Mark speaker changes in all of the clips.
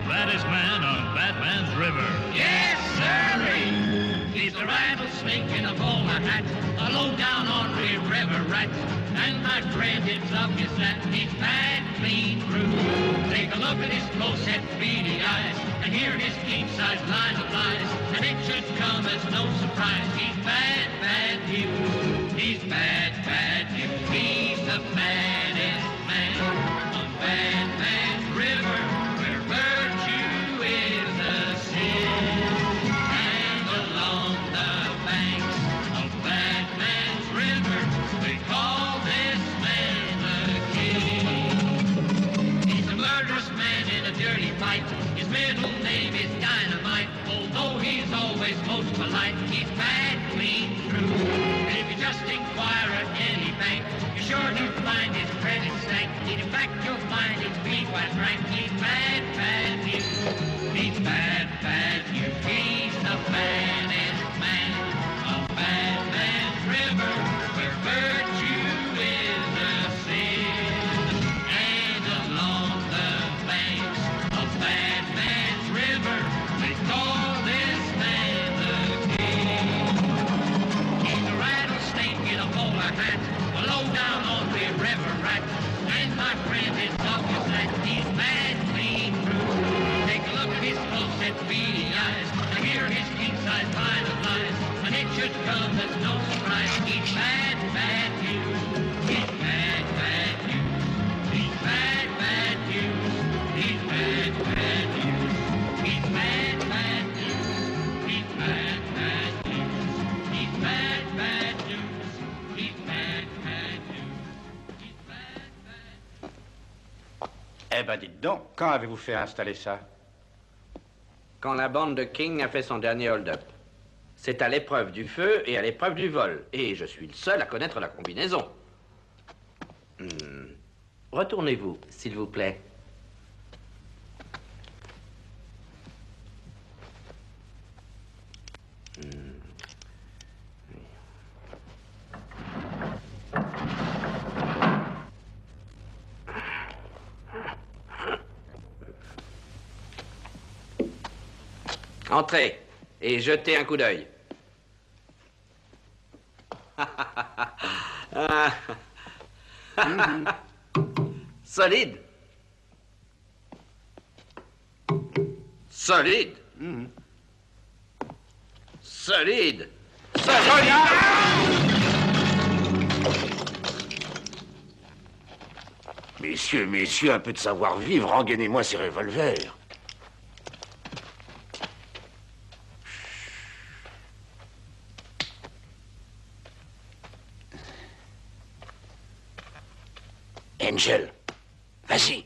Speaker 1: baddest man on Batman's River.
Speaker 2: Yes, sirree! He's a rattlesnake in a bowler hat, a low-down ornery river rat. And my friend, it's obvious that he's bad clean through. Take a look at his close-set beady eyes and hear his king-sized line of lies. And it should come as no surprise. He's bad, bad news. He's bad, bad news. He's the baddest man on Batman's River, where virtue is a sin. And along the banks of Batman's River, they call this man the king. He's a murderous man in a dirty fight. His middle name is Dynamite. Although he's always most polite, he's bad clean through. And if you just inquire at any bank, you're sure to find his credit stank. In fact, you'll find his beat quite rank. He's bad, bad news. He's bad, bad news. He's the baddest man on Batman's River, where virtue is a sin. And along the banks of Batman's River, they call this man the king. He's a rattlesnake in a bowler hat, a low-down ornery river rat. And my friend, it's obvious that he's bad clean through. Take a look at his close-set beady eyes and hear his king-size line of lies. And it should come as no surprise. He's bad, bad news. He's bad, bad news. He's bad, bad news. He's bad, bad news. He's bad, bad news. He's bad, bad news. He's bad, bad news. He's bad, bad news. He's bad, bad.
Speaker 3: Eh ben, dites donc, quand avez-vous fait installer ça?
Speaker 4: Quand la bande de King a fait son dernier hold-up. C'est à l'épreuve du feu et à l'épreuve du vol. Et je suis le seul à connaître la combinaison. Retournez-vous, s'il vous plaît. Entrez et jetez un coup d'œil. Solide. Solide. Solide. Solide.
Speaker 5: Messieurs, un peu de savoir-vivre, rengainez-moi ces revolvers. Angel, vas-y.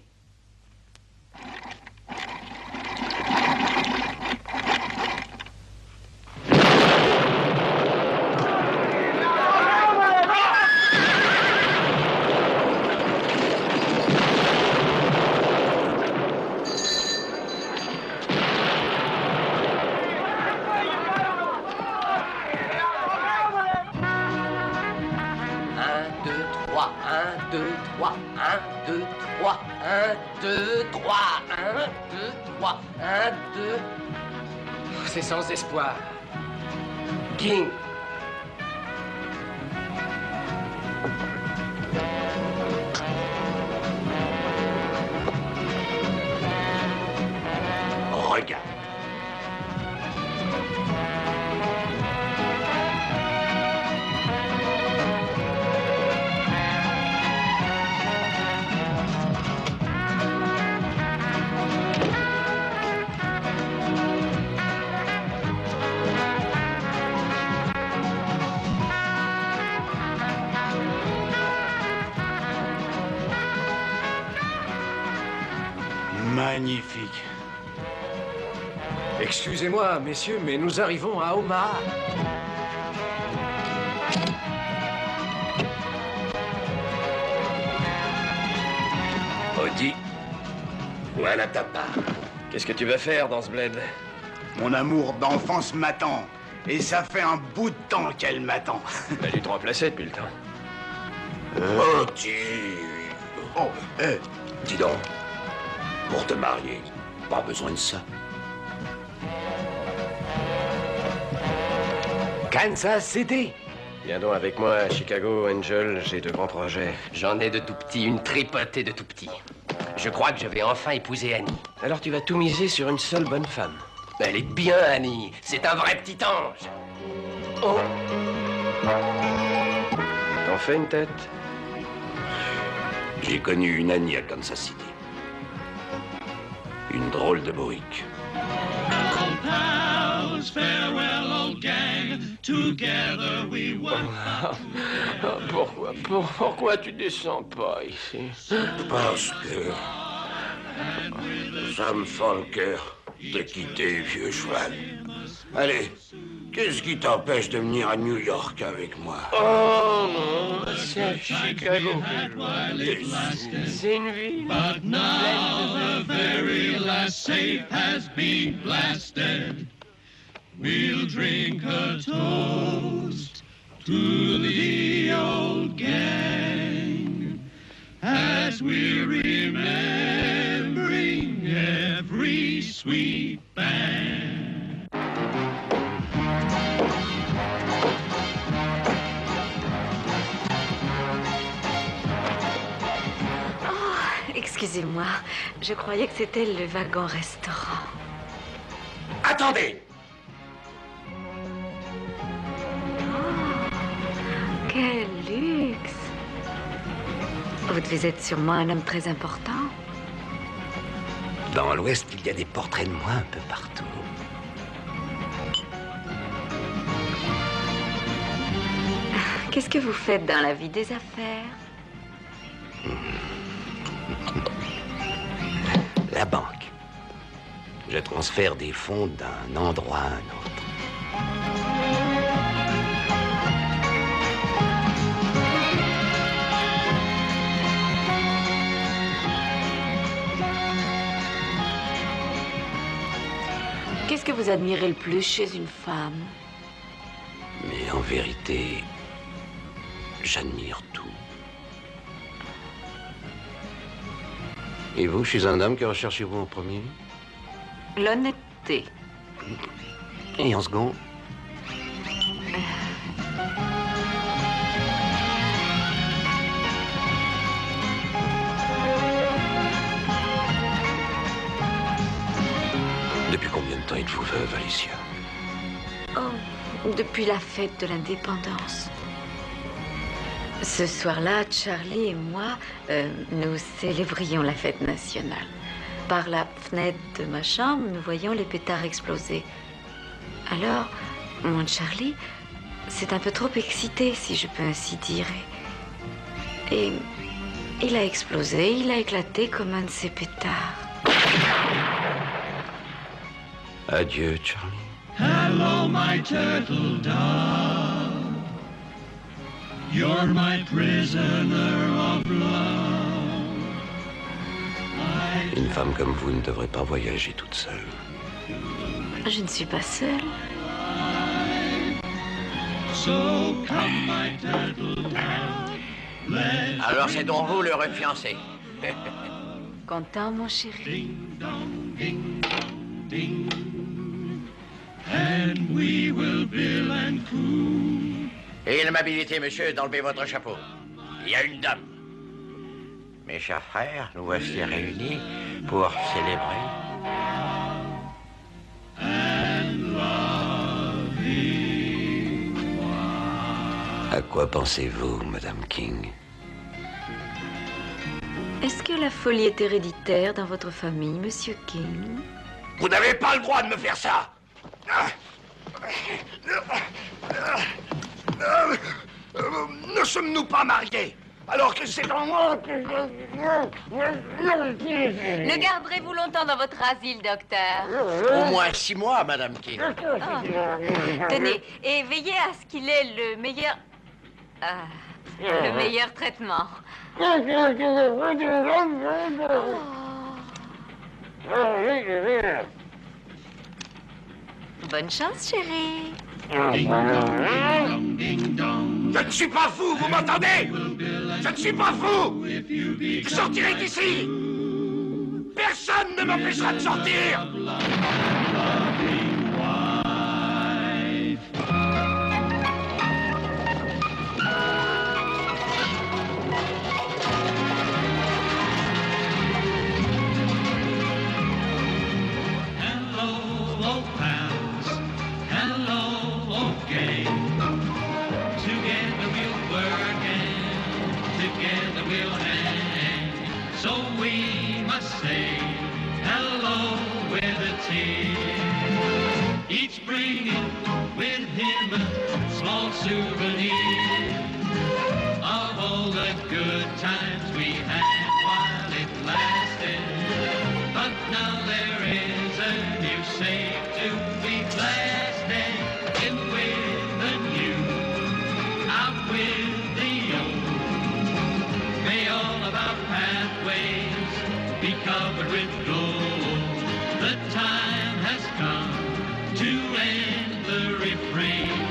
Speaker 6: C'est sans espoir. King.
Speaker 5: Regarde. Magnifique.
Speaker 6: Excusez-moi, messieurs, mais nous arrivons à Omaha.
Speaker 5: Audi, voilà ta part.
Speaker 6: Qu'est-ce que tu vas faire dans ce bled?
Speaker 5: Mon amour d'enfance m'attend. Et ça fait un bout de temps qu'elle m'attend.
Speaker 6: Elle a dû te remplacer depuis le temps.
Speaker 5: Oh, dis donc, pour te marier, Pas besoin de ça.
Speaker 6: Kansas City. Viens donc avec moi à Chicago, Angel. J'ai de grands projets.
Speaker 7: J'en ai de tout petit, une tripotée de tout petit. Je crois que je vais enfin épouser Annie.
Speaker 6: Alors tu vas tout miser sur une seule bonne femme.
Speaker 7: Elle est bien, Annie. C'est un vrai petit ange. Oh.
Speaker 6: T'en fais une tête?
Speaker 5: J'ai connu une Annie à Kansas City. Une drôle de bourrique.
Speaker 6: Pourquoi tu descends pas ici?
Speaker 5: Parce que ça me fend le cœur de quitter, vieux cheval. Allez, qu'est-ce qui t'empêche de venir à New York avec moi?
Speaker 6: Oh non, c'est à Chicago. C'est une ville.
Speaker 1: But now the very last safe has been blasted. We'll drink a toast to the old gang as we're remembering every sweet band.
Speaker 8: Excusez-moi, je croyais que c'était le wagon-restaurant.
Speaker 5: Attendez!
Speaker 8: Quel luxe! Vous devez être sûrement un homme très important.
Speaker 5: Dans l'Ouest, il y a des portraits de moi un peu partout.
Speaker 8: Qu'est-ce que vous faites dans la vie des affaires?
Speaker 5: La banque. Je transfère des fonds d'un endroit à un autre.
Speaker 8: Qu'est-ce que vous admirez le plus chez une femme?
Speaker 5: Mais en vérité, j'admire tout. Et vous, je suis un homme, que recherchez-vous en premier?
Speaker 8: L'honnêteté.
Speaker 5: Et en second? Depuis combien de temps êtes-vous veuve, Alicia?
Speaker 8: Oh, depuis la fête de l'indépendance. Ce soir-là, Charlie et moi, nous célébrions la fête nationale. Par la fenêtre de ma chambre, nous voyions les pétards exploser. Alors, mon Charlie s'est un peu trop excité, si je peux ainsi dire. Et il a explosé, il a éclaté comme un de ces pétards.
Speaker 5: Adieu, Charlie.
Speaker 1: Hello, my turtle dove. You're my prisoner of love.
Speaker 5: Une femme comme vous ne devrait pas voyager toute seule.
Speaker 8: Je ne suis pas seule.
Speaker 1: So come, my turtle dove. Let's
Speaker 4: Alors c'est donc vous, l'heureux fiancé.
Speaker 8: Content, mon chéri?
Speaker 1: ding dong, ding dong, ding. And we will bill and coo.
Speaker 4: Et l'amabilité, monsieur, d'enlever votre chapeau. Il y a une dame. Mes chers frères, nous voici réunis pour célébrer.
Speaker 5: À quoi pensez-vous, Madame King?
Speaker 8: Est-ce que la folie est héréditaire dans votre famille, Monsieur King?
Speaker 5: Vous n'avez pas le droit de me faire ça! Ne sommes-nous pas mariés? Alors que c'est en moi que...
Speaker 8: Le garderez-vous longtemps dans votre asile, docteur?
Speaker 4: Au moins 6 mois, Madame King.
Speaker 8: Tenez, et veillez à ce qu'il ait le meilleur... le meilleur traitement. Bonne chance, chérie.
Speaker 5: Je ne suis pas fou, vous m'entendez? Je ne suis pas fou! Je sortirai d'ici! Personne ne m'empêchera de sortir!
Speaker 1: Souvenir of all the good times we had while it lasted. But now there is a new shape to be blasted. In with the new, out with the old. May all of our pathways be covered with gold. The time has come to end the refrain.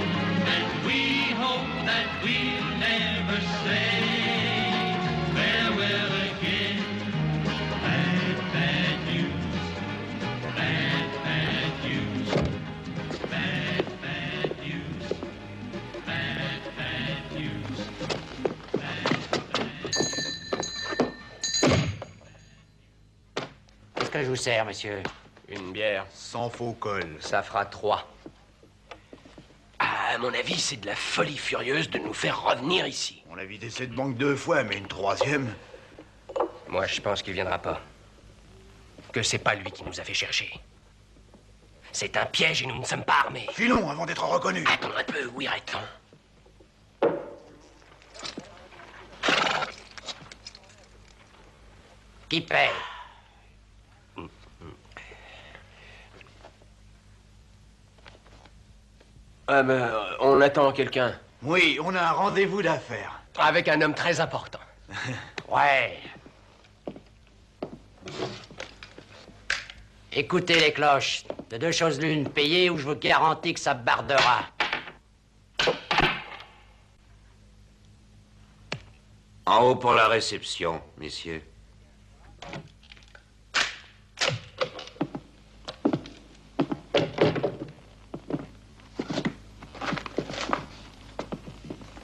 Speaker 1: We hope that we'll never say farewell again. Bad, bad news. Bad, bad news. Bad, bad news. Bad, bad news. Bad, bad news.
Speaker 7: Qu'est-ce que je vous sers, monsieur?
Speaker 6: Une bière.
Speaker 9: Sans faux col.
Speaker 7: Ça fera 3. À mon avis, c'est de la folie furieuse de nous faire revenir ici.
Speaker 9: On a vidé cette banque 2 fois, mais une 3e.
Speaker 7: Moi, je pense qu'il viendra pas. Que c'est pas lui qui nous a fait chercher. C'est un piège et nous ne sommes pas armés.
Speaker 9: Filons avant d'être reconnus.
Speaker 7: Attends un peu, où irait-on? Qui paye? On attend quelqu'un.
Speaker 9: Oui, on a un rendez-vous d'affaires.
Speaker 7: Avec un homme très important. Ouais.
Speaker 10: Écoutez les cloches. De 2 choses l'une, payez ou je vous garantis que ça bardera.
Speaker 5: En haut pour la réception, messieurs.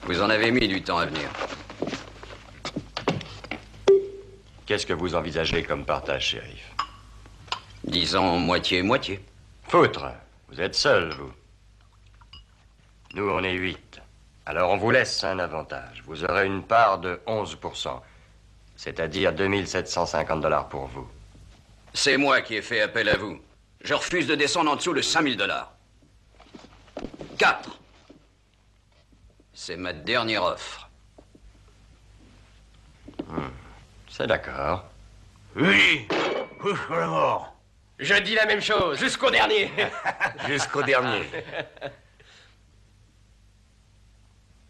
Speaker 11: Vous en avez mis du temps à venir.
Speaker 6: Qu'est-ce que vous envisagez comme partage, shérif?
Speaker 11: Disons moitié-moitié.
Speaker 6: Foutre, vous êtes seul, vous. Nous, on est 8. Alors on vous laisse un avantage. Vous aurez une part de 11%. C'est-à-dire 2750 $ pour vous.
Speaker 11: C'est moi qui ai fait appel à vous. Je refuse de descendre en dessous de 5000 $. 4. C'est ma dernière offre.
Speaker 6: C'est d'accord.
Speaker 9: Oui, jusqu'à la mort.
Speaker 7: Je dis la même chose, jusqu'au dernier.
Speaker 5: Jusqu'au dernier.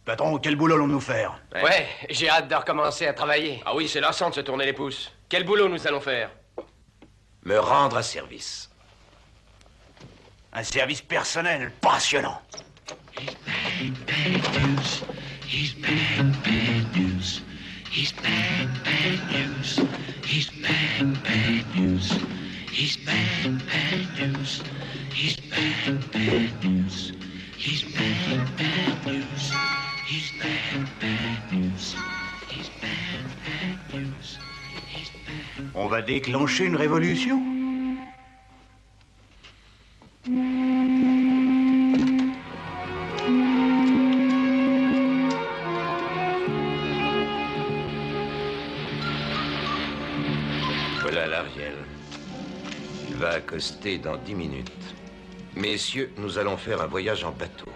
Speaker 9: Patron, quel boulot allons-nous faire?
Speaker 7: Ouais, j'ai hâte de recommencer à travailler.
Speaker 12: Ah oui, c'est lassant de se tourner les pouces. Quel boulot nous allons faire?
Speaker 5: Me rendre à service.
Speaker 9: Un service personnel passionnant.
Speaker 1: He's bad news. He's bad, bad news. He's bad, bad news. He's bad, bad news. He's bad, bad news. He's bad, bad news. He's bad, bad news. He's bad, bad news. He's bad, bad news. He's bad.
Speaker 9: On va déclencher une révolution.
Speaker 5: Voilà l'Ariel. Il va accoster dans 10 minutes. Messieurs, nous allons faire un voyage en bateau.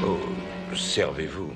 Speaker 5: Oh, servez-vous.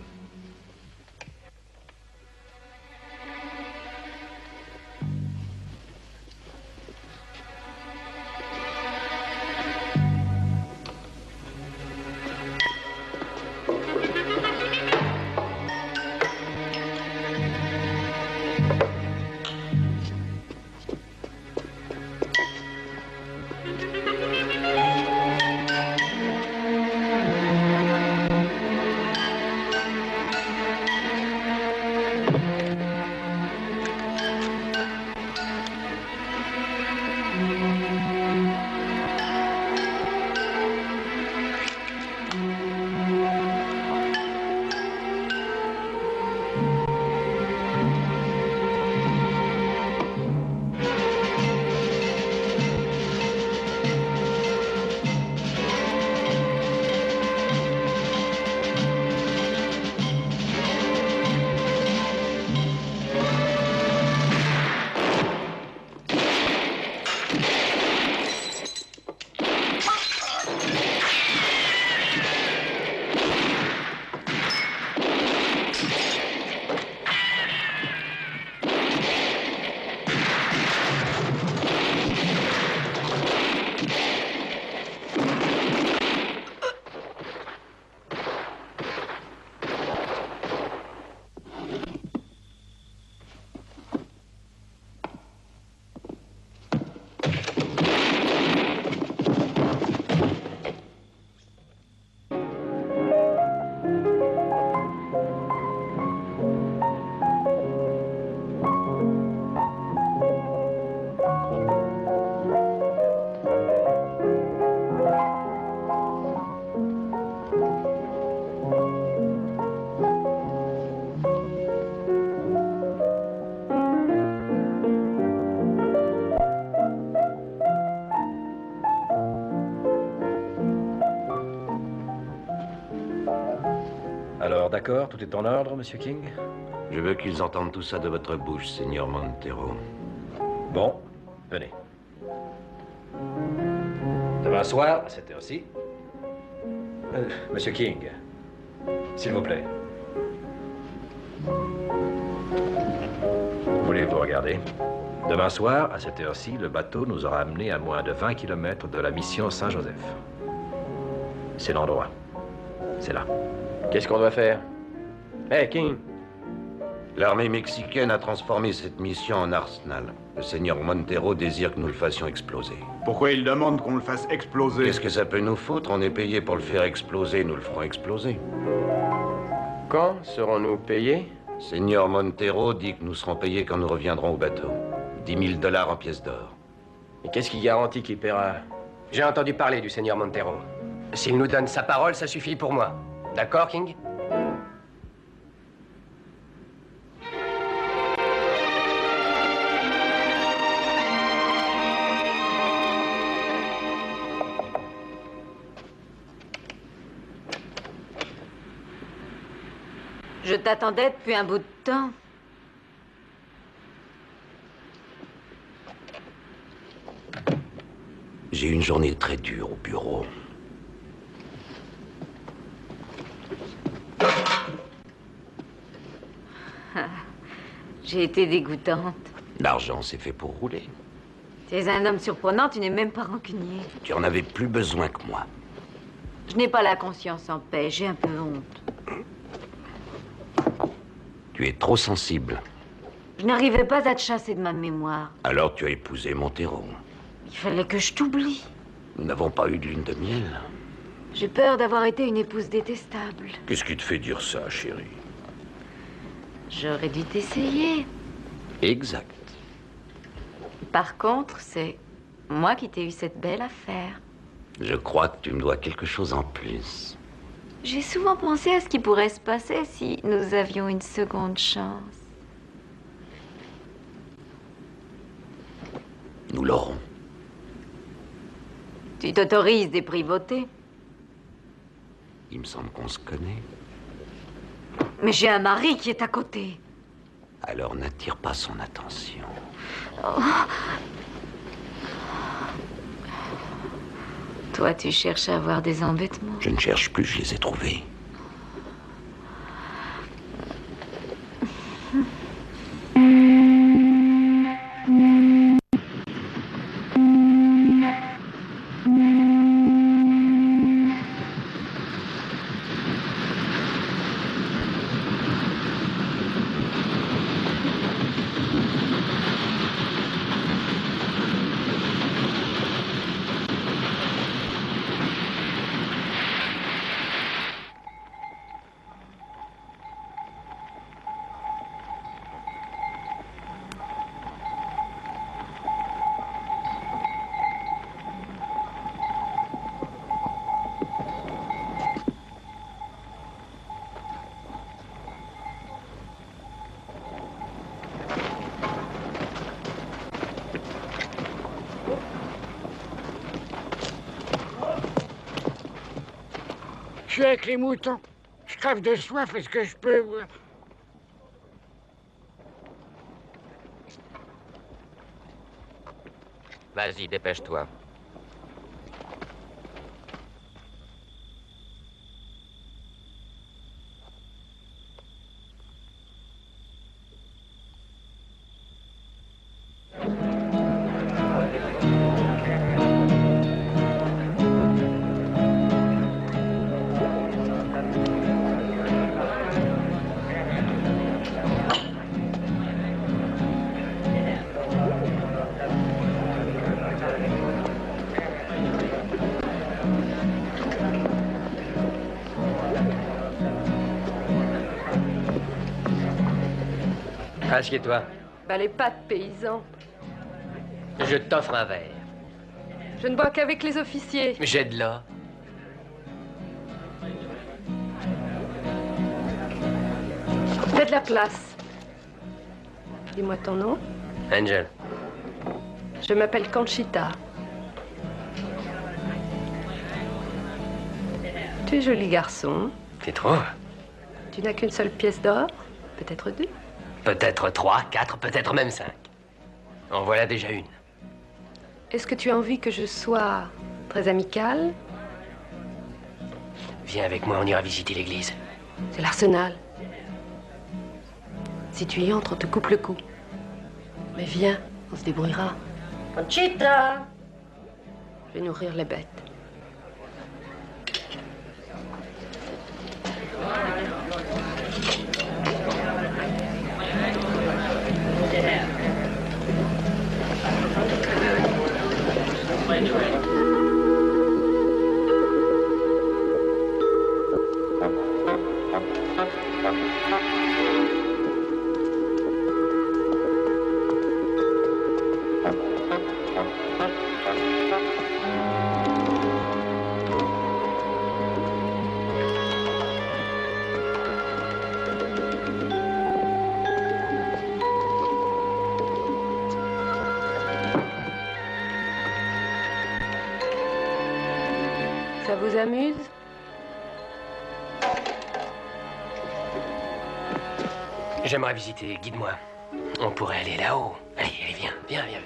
Speaker 13: d'accord, tout est en ordre, Monsieur King?
Speaker 5: Je veux qu'ils entendent tout ça de votre bouche, Seigneur Montero.
Speaker 13: Bon, venez. Demain soir, à cette heure-ci. Monsieur King, s'il vous plaît. Voulez-vous regarder? Demain soir, à cette heure-ci, le bateau nous aura amenés à moins de 20 km de la mission Saint-Joseph. C'est l'endroit. C'est là.
Speaker 12: Qu'est-ce qu'on doit faire? Hey, King!
Speaker 5: L'armée mexicaine a transformé cette mission en arsenal. Le Seigneur Montero désire que nous le fassions exploser.
Speaker 9: Pourquoi il demande qu'on le fasse exploser?
Speaker 5: Qu'est-ce que ça peut nous foutre? On est payé pour le faire exploser, nous le ferons exploser.
Speaker 12: Quand serons-nous payés?
Speaker 5: Seigneur Montero dit que nous serons payés quand nous reviendrons au bateau. 10 000 $ en pièces d'or.
Speaker 12: Et qu'est-ce qui garantit qu'il paiera?
Speaker 7: J'ai entendu parler du Seigneur Montero. S'il nous donne sa parole, ça suffit pour moi. D'accord, King?
Speaker 8: Je t'attendais depuis un bout de temps.
Speaker 5: J'ai eu une journée très dure au bureau.
Speaker 8: J'ai été dégoûtante.
Speaker 5: L'argent, c'est fait pour rouler.
Speaker 8: Tu es un homme surprenant, tu n'es même pas rancunier.
Speaker 5: Tu en avais plus besoin que moi.
Speaker 8: Je n'ai pas la conscience en paix, j'ai un peu honte.
Speaker 5: Tu es trop sensible.
Speaker 8: Je n'arrivais pas à te chasser de ma mémoire.
Speaker 5: Alors tu as épousé Montero.
Speaker 8: Il fallait que je t'oublie.
Speaker 5: Nous n'avons pas eu de lune de miel.
Speaker 8: J'ai peur d'avoir été une épouse détestable.
Speaker 5: Qu'est-ce qui te fait dire ça, chérie?
Speaker 8: J'aurais dû t'essayer.
Speaker 5: Exact.
Speaker 8: Par contre, c'est moi qui t'ai eu cette belle affaire.
Speaker 5: Je crois que tu me dois quelque chose en plus.
Speaker 8: J'ai souvent pensé à ce qui pourrait se passer si nous avions une seconde chance.
Speaker 5: Nous l'aurons.
Speaker 8: Tu t'autorises des privautés.
Speaker 5: Il me semble qu'on se connaît.
Speaker 8: Mais j'ai un mari qui est à côté.
Speaker 5: Alors n'attire pas son attention.
Speaker 8: Oh. Toi, tu cherches à avoir des embêtements.
Speaker 5: Je ne cherche plus, je les ai trouvés.
Speaker 14: Je suis avec les moutons. Je crève de soif, est-ce que je peux...
Speaker 6: Vas-y, dépêche-toi. Assieds-toi.
Speaker 15: Ben, les pattes, paysan.
Speaker 7: Je t'offre un verre.
Speaker 15: Je ne bois qu'avec les officiers.
Speaker 7: J'ai de là.
Speaker 15: Fais de la place. Dis-moi ton nom.
Speaker 7: Angel.
Speaker 15: Je m'appelle Conchita. Tu es joli garçon.
Speaker 7: Tu trouves?
Speaker 15: Tu n'as qu'une seule pièce d'or? Peut-être 2?
Speaker 7: Peut-être 3, 4, peut-être même 5. En voilà déjà une.
Speaker 15: Est-ce que tu as envie que je sois très amicale?
Speaker 7: Viens avec moi, on ira visiter l'église.
Speaker 15: C'est l'arsenal. Si tu y entres, on te coupe le cou. Mais viens, on se débrouillera. Conchita! Je vais nourrir les bêtes. Ça vous amuse?
Speaker 7: J'aimerais visiter, guide-moi. On pourrait aller là-haut. Allez, allez, viens, viens, viens.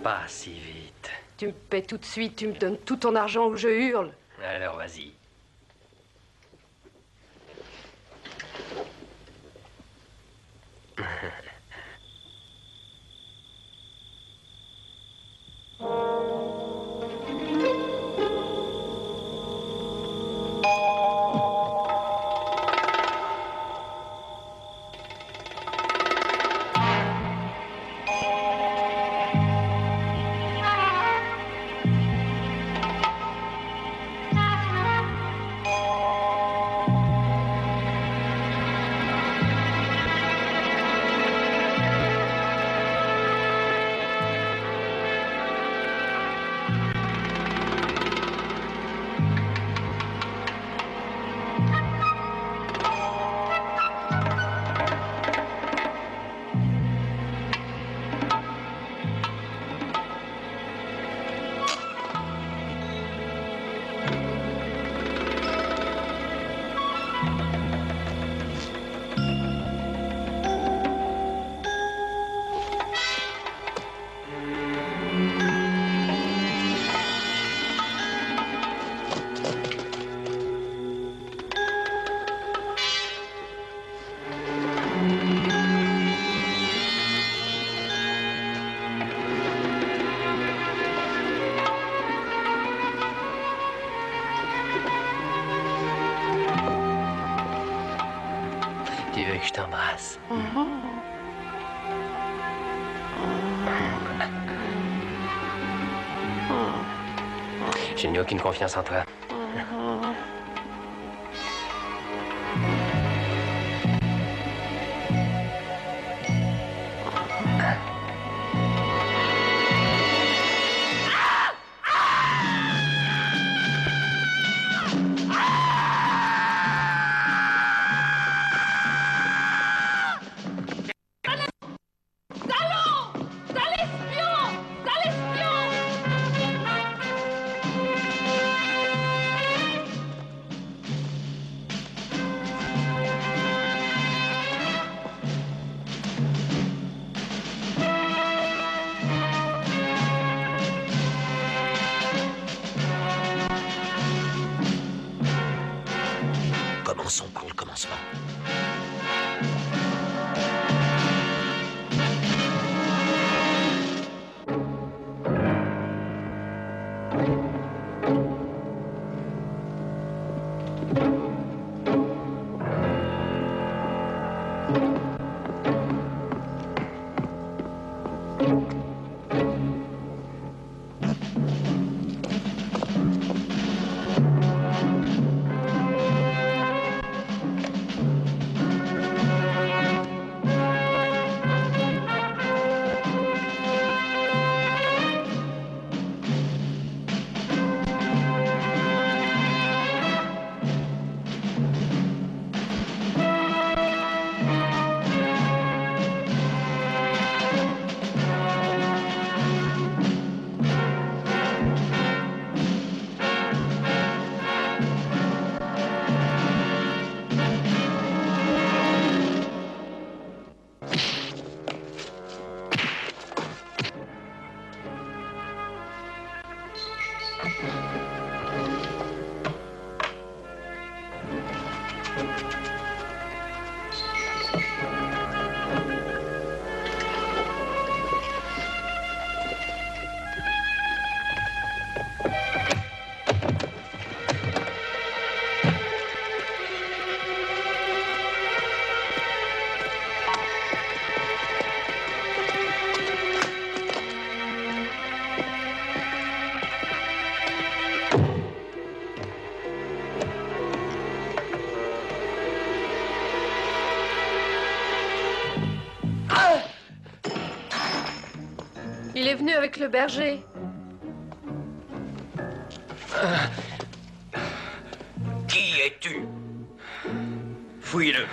Speaker 7: Pas si vite.
Speaker 15: Tu me paies tout de suite, tu me donnes tout ton argent ou je hurle.
Speaker 7: Alors, vas-y. Tu veux que je t'embrasse? Je n'ai aucune confiance en toi.
Speaker 16: Commençons par le commencement.
Speaker 15: Il est venu avec le berger.
Speaker 11: Qui es-tu? Fouille-le.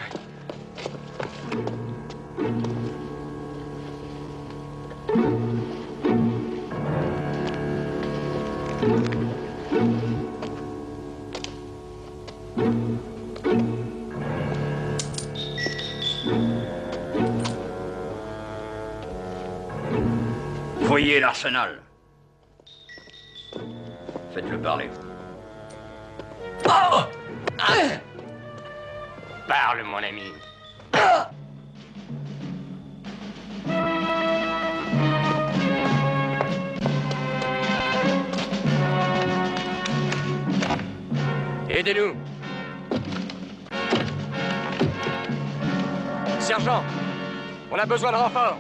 Speaker 11: Voyez l'arsenal. Faites-le parler.
Speaker 7: Oh! Parle, mon ami. Aidez-nous. Sergent, on a besoin de renfort.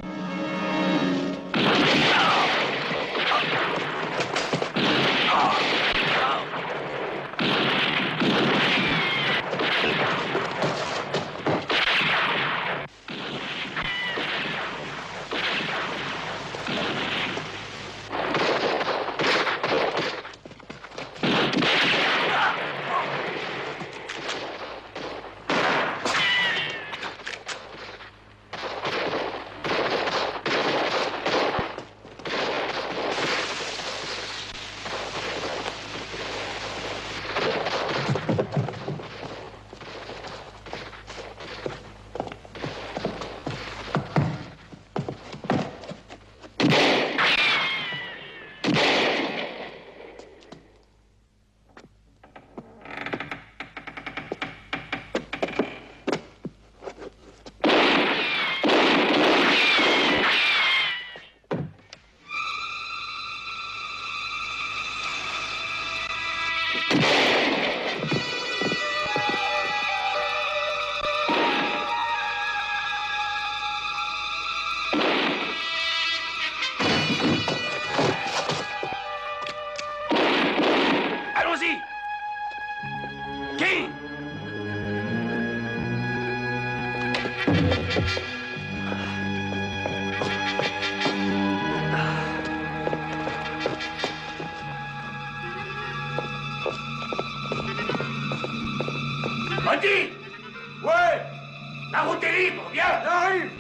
Speaker 2: Monty! Ouais! La route est libre, viens! J'arrive!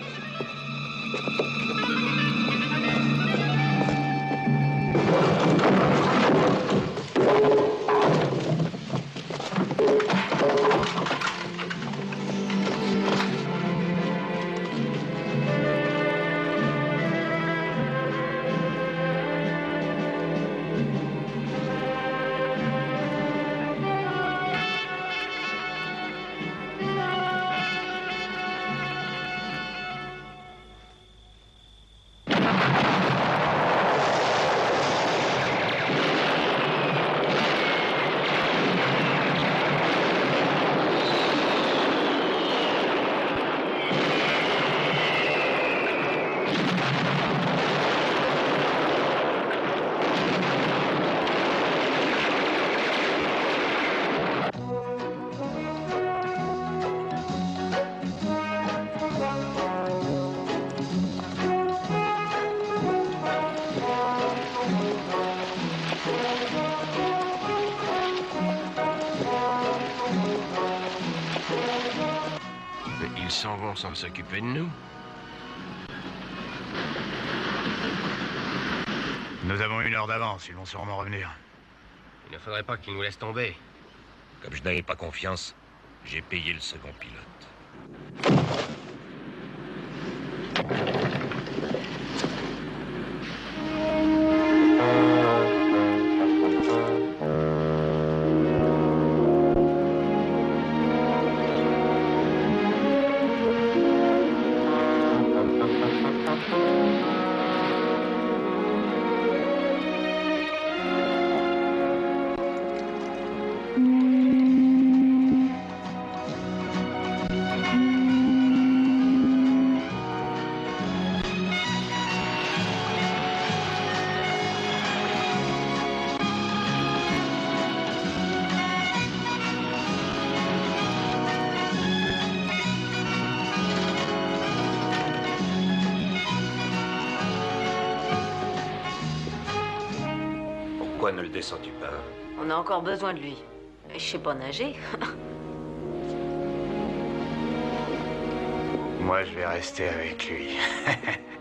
Speaker 7: Ils s'en vont sans s'occuper de nous.
Speaker 9: Nous avons 1 heure d'avance, ils vont sûrement revenir.
Speaker 7: Il ne faudrait pas qu'ils nous laissent tomber.
Speaker 5: Comme je n'avais pas confiance, j'ai payé le second pilote. Pourquoi ne le descends-tu pas?
Speaker 15: On a encore besoin de lui. Je sais pas nager.
Speaker 9: Moi, je vais rester avec lui.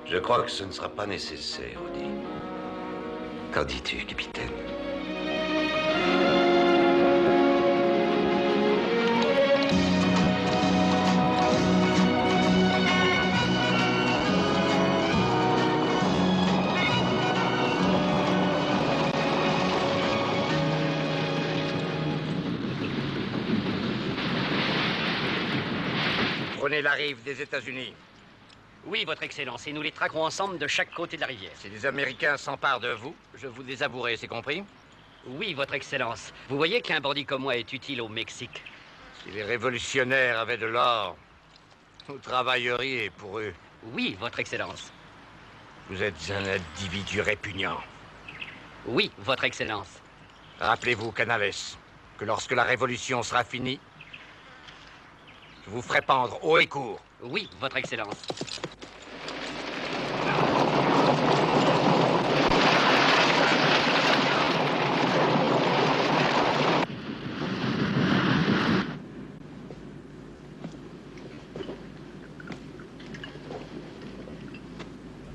Speaker 5: Je crois que ce ne sera pas nécessaire, Odie. Qu'en dis-tu, capitaine?
Speaker 7: Prenez la rive des États-Unis. Oui, Votre Excellence, et nous les traquerons ensemble de chaque côté de la rivière.
Speaker 13: Si les Américains s'emparent de vous, je vous désavouerai, c'est compris?
Speaker 7: Oui, Votre Excellence. Vous voyez qu'un bandit comme moi est utile au Mexique.
Speaker 13: Si les révolutionnaires avaient de l'or, vous travailleriez pour eux.
Speaker 7: Oui, Votre Excellence.
Speaker 13: Vous êtes un individu répugnant.
Speaker 7: Oui, Votre Excellence.
Speaker 13: Rappelez-vous, Canales, que lorsque la révolution sera finie, je vous ferai pendre haut et court.
Speaker 7: Oui, Votre Excellence.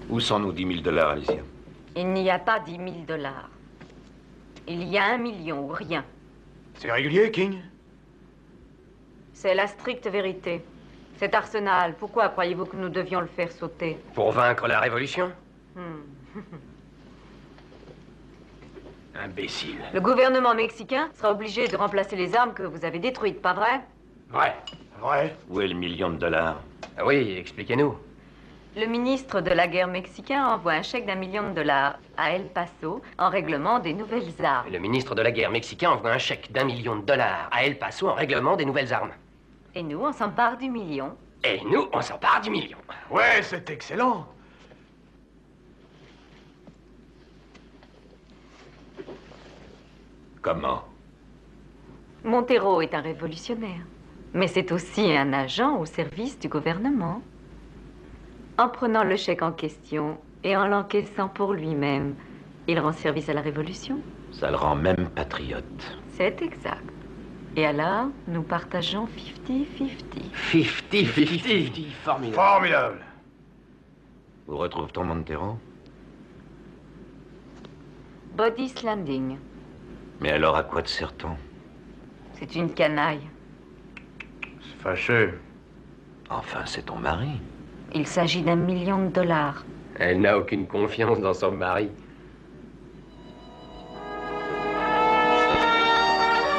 Speaker 5: Où sont nos 10 000 $, Alicia?
Speaker 8: Il n'y a pas 10 000 $. Il y a 1 million ou rien.
Speaker 9: C'est régulier, King?
Speaker 8: C'est la stricte vérité. Cet arsenal, pourquoi croyez-vous que nous devions le faire sauter?
Speaker 7: Pour vaincre la révolution?
Speaker 13: Imbécile.
Speaker 8: Le gouvernement mexicain sera obligé de remplacer les armes que vous avez détruites, pas vrai?
Speaker 7: Ouais.
Speaker 9: Ouais.
Speaker 5: Où est le $1 million?
Speaker 7: Oui, expliquez-nous.
Speaker 8: Le ministre de la guerre mexicain envoie un chèque d'1 million de $ à El Paso en règlement des nouvelles armes.
Speaker 7: Le ministre de la guerre mexicain envoie un chèque d'1 million de $ à El Paso en règlement des nouvelles armes.
Speaker 8: Et nous, on s'empare du million.
Speaker 7: Et nous, on s'empare du million.
Speaker 9: Ouais, c'est excellent.
Speaker 5: Comment?
Speaker 8: Montero est un révolutionnaire, mais c'est aussi un agent au service du gouvernement. En prenant le chèque en question et en l'encaissant pour lui-même, il rend service à la révolution.
Speaker 5: Ça le rend même patriote.
Speaker 8: C'est exact. Et alors, nous partageons 50-50.
Speaker 7: 50-50. Formidable.
Speaker 9: Formidable.
Speaker 5: Où retrouve-t-on Montero?
Speaker 8: Body's Landing.
Speaker 5: Mais alors, à quoi te sert-on?
Speaker 8: C'est une canaille.
Speaker 9: C'est fâcheux.
Speaker 5: Enfin, c'est ton mari.
Speaker 8: Il s'agit d'1 million de $.
Speaker 7: Elle n'a aucune confiance dans son mari.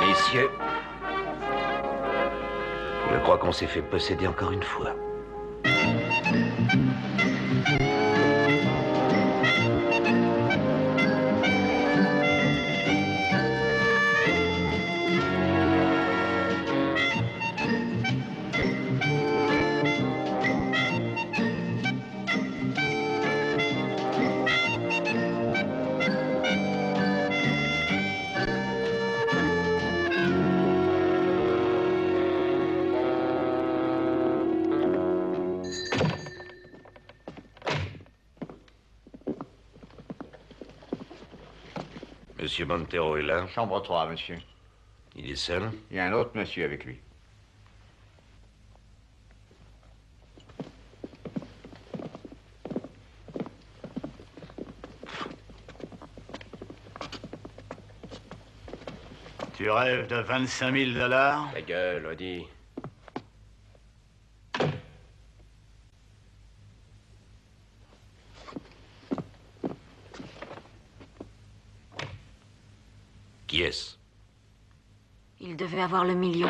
Speaker 5: Messieurs, je crois qu'on s'est fait posséder encore une fois. Monsieur Montero est là?
Speaker 16: Chambre 3, monsieur.
Speaker 5: Il est seul?
Speaker 16: Il y a un autre monsieur avec lui.
Speaker 9: Tu rêves de 25 000 $?
Speaker 12: Ta gueule, Odie.
Speaker 5: Qui est-ce?
Speaker 8: Il devait avoir le million.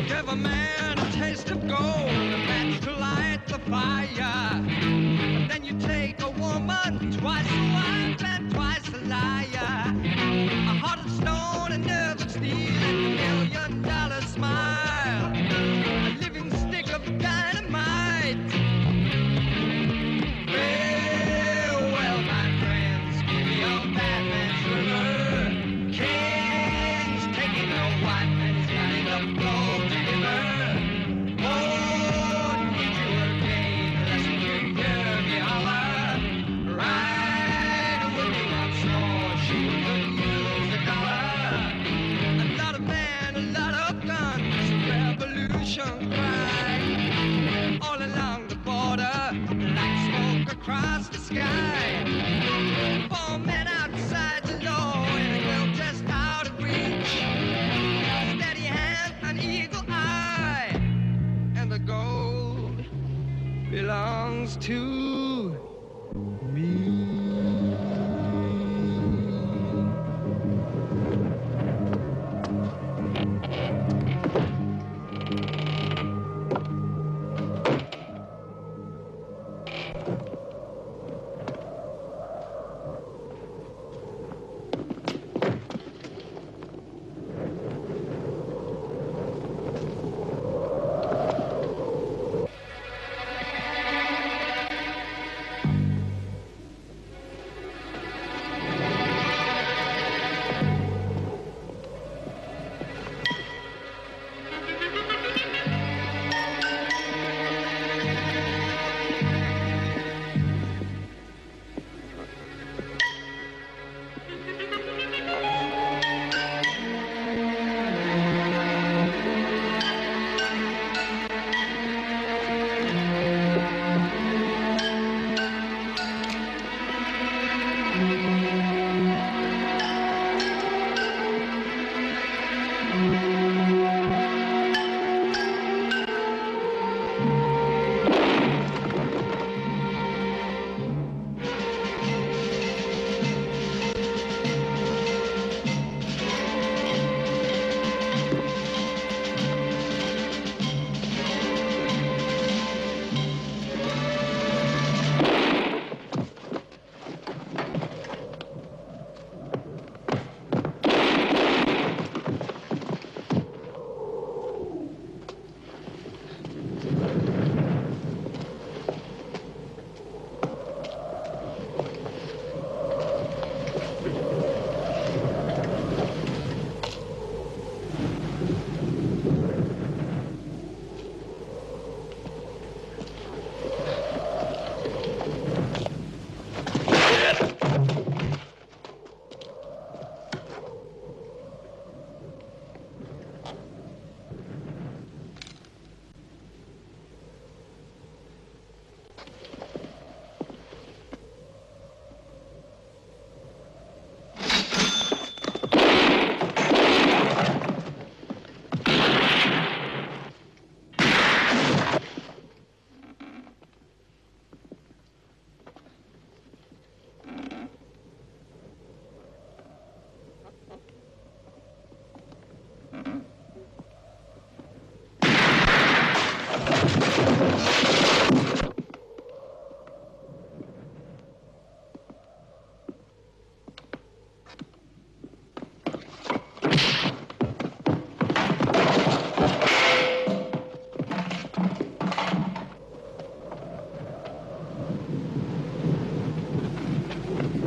Speaker 2: Give a man a taste of gold, a match to light the fire. Can you take a woman twice a wife and twice a liar? A heart of stone, a nerve of steel, and $1 million smile. A living stick of dynamite. Well, my friends, give me your Batman's river. King's taking a wife and he's lining up gold to give her. Oh, need you again, lest you hear me holler. Right with me once more, she could use a dollar. A lot of men, a lot of guns, revolution cry. All along the border, like smoke across the sky. 4 men outside the law, and a girl just out of reach. Steady hand, an eagle eye, and the gold belongs to me.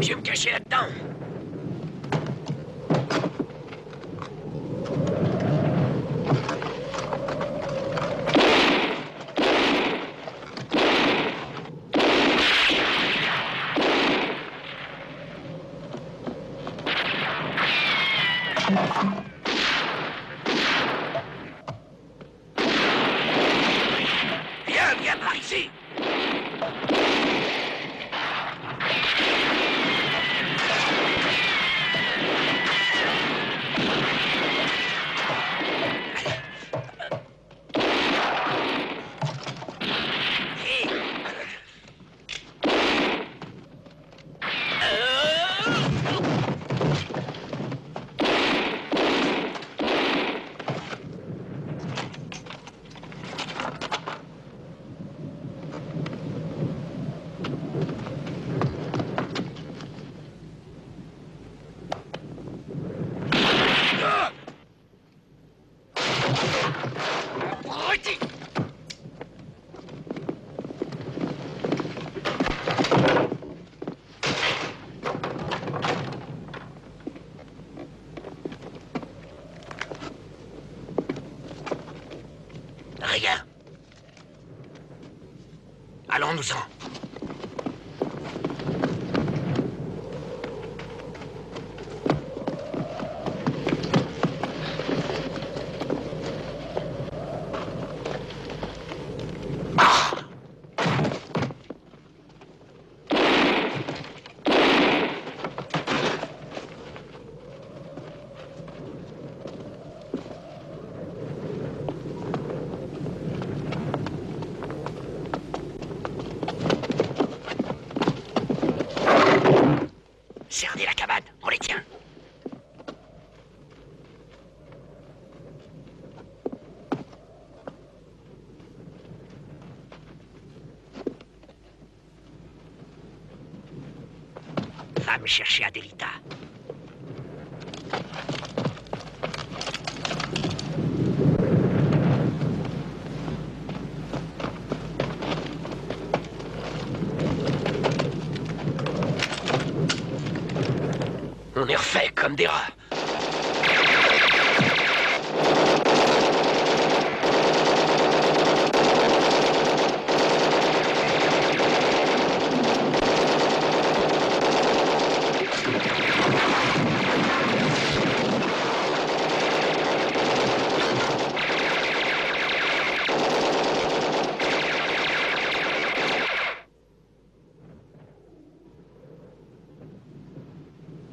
Speaker 7: Je vais me cacher là-dedans. Viens par ici.
Speaker 17: Allons-nous-en.
Speaker 10: Cernez la cabane, on les tient. Va me chercher Adelita. On est refait comme des rats.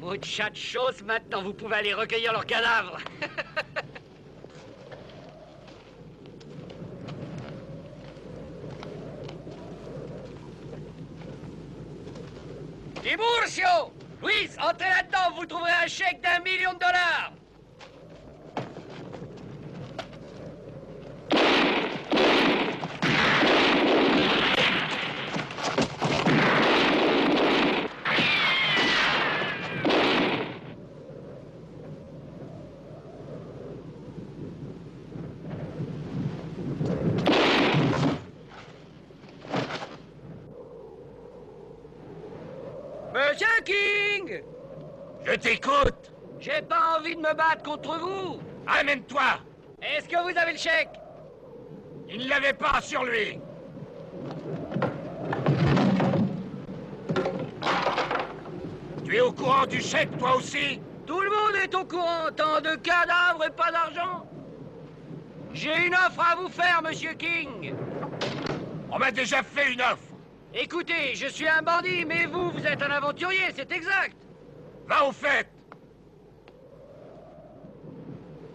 Speaker 10: Mucha de choses, maintenant vous pouvez aller recueillir leurs cadavres. Tiburcio! Luis, entrez là-dedans, vous trouverez un chèque d'1 million de dollars. Monsieur King!
Speaker 17: Je t'écoute.
Speaker 10: J'ai pas envie de me battre contre vous.
Speaker 17: Amène-toi.
Speaker 10: Est-ce que vous avez le chèque?
Speaker 17: Il ne l'avait pas sur lui. Tu es au courant du chèque, toi aussi?
Speaker 10: Tout le monde est au courant, tant de cadavres et pas d'argent. J'ai une offre à vous faire, Monsieur King.
Speaker 17: On m'a déjà fait une offre.
Speaker 10: Écoutez, je suis un bandit, mais vous, vous êtes un aventurier, c'est exact.
Speaker 17: Va au fait.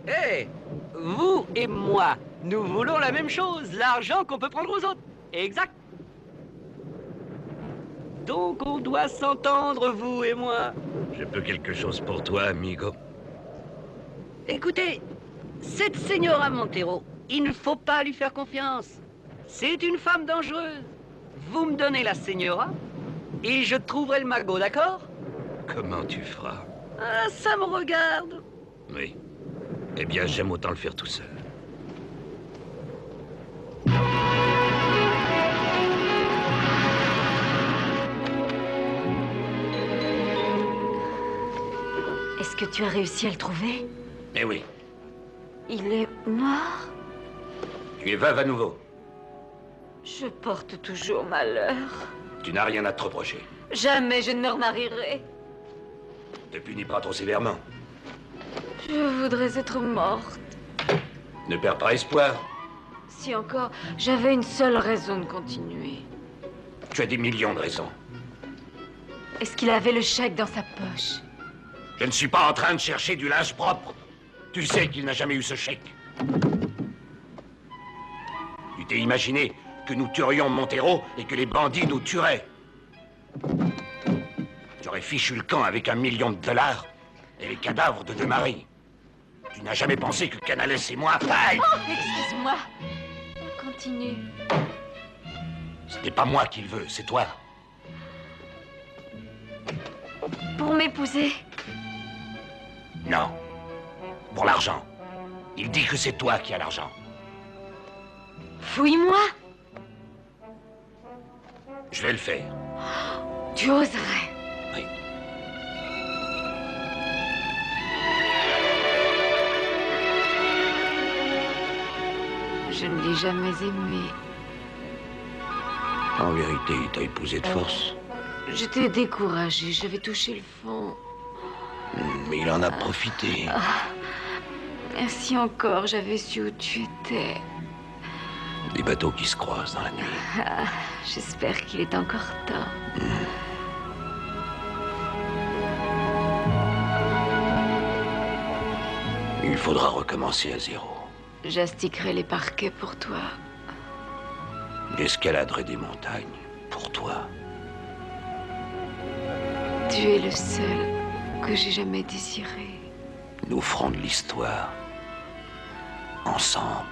Speaker 10: Hé, vous et moi, nous voulons la même chose, l'argent qu'on peut prendre aux autres. Exact. Donc on doit s'entendre, vous et moi.
Speaker 17: Je peux quelque chose pour toi, amigo.
Speaker 10: Écoutez, cette Señora Montero, il ne faut pas lui faire confiance. C'est une femme dangereuse. Vous me donnez la Señora et je trouverai le magot, d'accord?
Speaker 17: Comment tu feras?
Speaker 10: Ah, ça me regarde.
Speaker 17: Oui. Eh bien, j'aime autant le faire tout seul.
Speaker 8: Est-ce que tu as réussi à le trouver?
Speaker 17: Mais oui.
Speaker 8: Il est mort?
Speaker 17: Tu es veuve à nouveau.
Speaker 8: Je porte toujours malheur.
Speaker 17: Tu n'as rien à te reprocher.
Speaker 8: Jamais je ne me remarierai.
Speaker 17: Ne punis pas trop sévèrement.
Speaker 8: Je voudrais être morte.
Speaker 17: Ne perds pas espoir.
Speaker 8: Si encore j'avais une seule raison de continuer.
Speaker 17: Tu as des millions de raisons.
Speaker 8: Est-ce qu'il avait le chèque dans sa poche?
Speaker 17: Je ne suis pas en train de chercher du linge propre. Tu sais qu'il n'a jamais eu ce chèque. Tu t'es imaginé que nous tuerions Montero et que les bandits nous tueraient. J'aurais fichu le camp avec $1 million et les cadavres de deux maris. Tu n'as jamais pensé que Canales et moi... Aïe!
Speaker 8: Oh, excuse-moi. Continue.
Speaker 17: Ce n'est pas moi qui le veux, c'est toi.
Speaker 8: Pour m'épouser?
Speaker 17: Non. Pour l'argent. Il dit que c'est toi qui as l'argent.
Speaker 8: Fouille-moi.
Speaker 17: Je vais le faire.
Speaker 8: Tu oserais.
Speaker 17: Oui.
Speaker 8: Je ne l'ai jamais aimé.
Speaker 17: En vérité, il t'a épousé de force.
Speaker 8: J'étais découragée, j'avais touché le fond.
Speaker 17: Mais il en a profité.
Speaker 8: Merci encore, j'avais su où tu étais.
Speaker 17: Des bateaux qui se croisent dans la nuit.
Speaker 8: Ah, j'espère qu'il est encore temps.
Speaker 17: Il faudra recommencer à zéro.
Speaker 8: J'astiquerai les parquets pour toi.
Speaker 17: J'escaladerai des montagnes pour toi.
Speaker 8: Tu es le seul que j'ai jamais désiré.
Speaker 17: Nous ferons de l'histoire. Ensemble.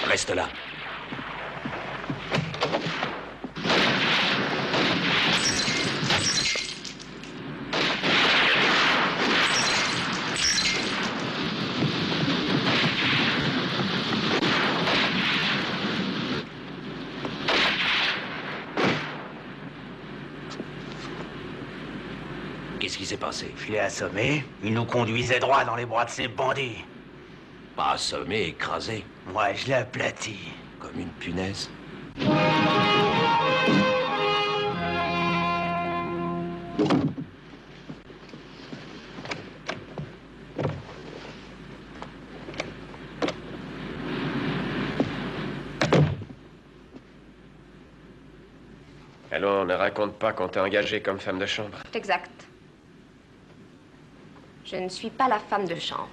Speaker 17: Reste là. Qu'est-ce qui s'est passé?
Speaker 9: Je l'ai assommé. Il nous conduisait droit dans les bras de ces bandits.
Speaker 17: Pas assommé, écrasé.
Speaker 9: Ouais, je l'ai aplati.
Speaker 17: Comme une punaise.
Speaker 12: Alors, ne raconte pas qu'on t'a engagée comme femme de chambre.
Speaker 15: Exact. Je ne suis pas la femme de chambre.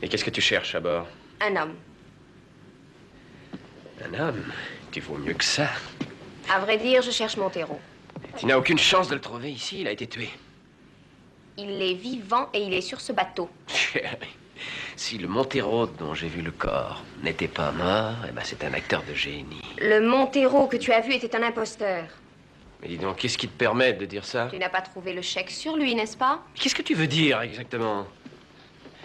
Speaker 12: Et qu'est-ce que tu cherches à bord?
Speaker 15: Un homme.
Speaker 12: Un homme? Tu vaux mieux que ça.
Speaker 15: À vrai dire, je cherche Montero.
Speaker 12: Tu n'as aucune chance de le trouver ici, il a été tué.
Speaker 15: Il est vivant et il est sur ce bateau.
Speaker 12: Si le Montero dont j'ai vu le corps n'était pas mort, eh ben c'est un acteur de génie.
Speaker 15: Le Montero que tu as vu était un imposteur.
Speaker 12: Mais dis donc, qu'est-ce qui te permet de dire ça?
Speaker 15: Tu n'as pas trouvé le chèque sur lui, n'est-ce pas?
Speaker 12: Qu'est-ce que tu veux dire exactement?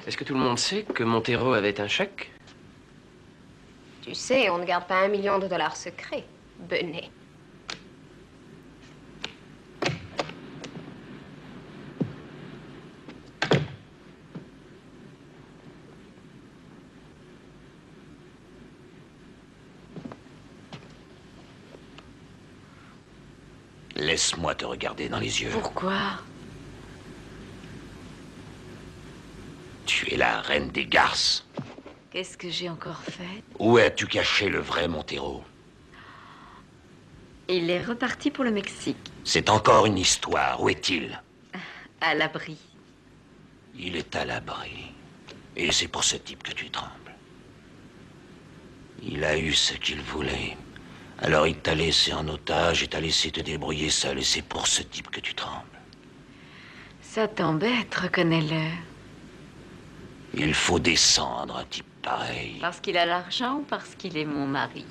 Speaker 12: Est-ce que tout le monde sait que Montero avait un chèque?
Speaker 15: Tu sais, on ne garde pas $1 million secret. Benet.
Speaker 17: Laisse-moi te regarder dans les yeux.
Speaker 8: Pourquoi?
Speaker 17: Tu es la reine des garces.
Speaker 8: Qu'est-ce que j'ai encore fait?
Speaker 17: Où as-tu caché le vrai Montero?
Speaker 8: Il est reparti pour le Mexique.
Speaker 17: C'est encore une histoire. Où est-il?
Speaker 8: À l'abri.
Speaker 17: Il est à l'abri. Et c'est pour ce type que tu trembles. Il a eu ce qu'il voulait. Alors il t'a laissé en otage et t'a laissé te débrouiller seul. Et c'est pour ce type que tu trembles.
Speaker 8: Ça t'embête, reconnais-le.
Speaker 17: Il faut descendre un type pareil.
Speaker 8: Parce qu'il a l'argent ou parce qu'il est mon mari?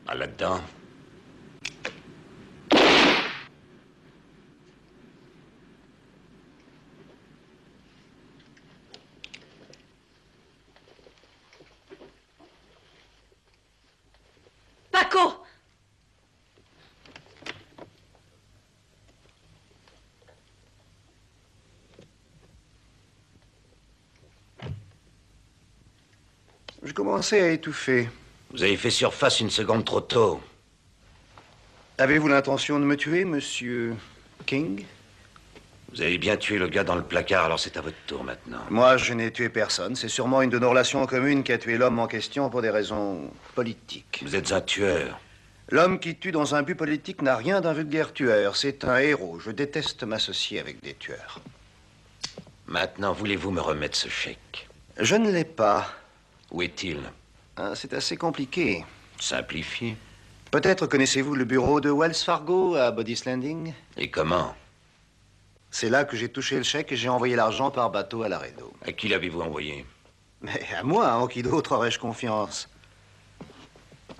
Speaker 17: Pas là-dedans.
Speaker 15: Paco!
Speaker 18: Je commençais à étouffer.
Speaker 17: Vous avez fait surface une seconde trop tôt.
Speaker 18: Avez-vous l'intention de me tuer, monsieur King?
Speaker 17: Vous avez bien tué le gars dans le placard, alors c'est à votre tour maintenant.
Speaker 18: Moi, je n'ai tué personne. C'est sûrement une de nos relations communes qui a tué l'homme en question pour des raisons politiques.
Speaker 17: Vous êtes un tueur.
Speaker 18: L'homme qui tue dans un but politique n'a rien d'un vulgaire tueur. C'est un héros. Je déteste m'associer avec des tueurs.
Speaker 17: Maintenant, voulez-vous me remettre ce chèque?
Speaker 18: Je ne l'ai pas.
Speaker 17: Où est-il?
Speaker 18: C'est assez compliqué.
Speaker 17: Simplifié.
Speaker 18: Peut-être connaissez-vous le bureau de Wells Fargo à Bodis Landing?
Speaker 17: Et comment?
Speaker 18: C'est là que j'ai touché le chèque et j'ai envoyé l'argent par bateau à Laredo.
Speaker 17: À qui l'avez-vous envoyé?
Speaker 18: Mais à moi, en qui d'autre aurais-je confiance?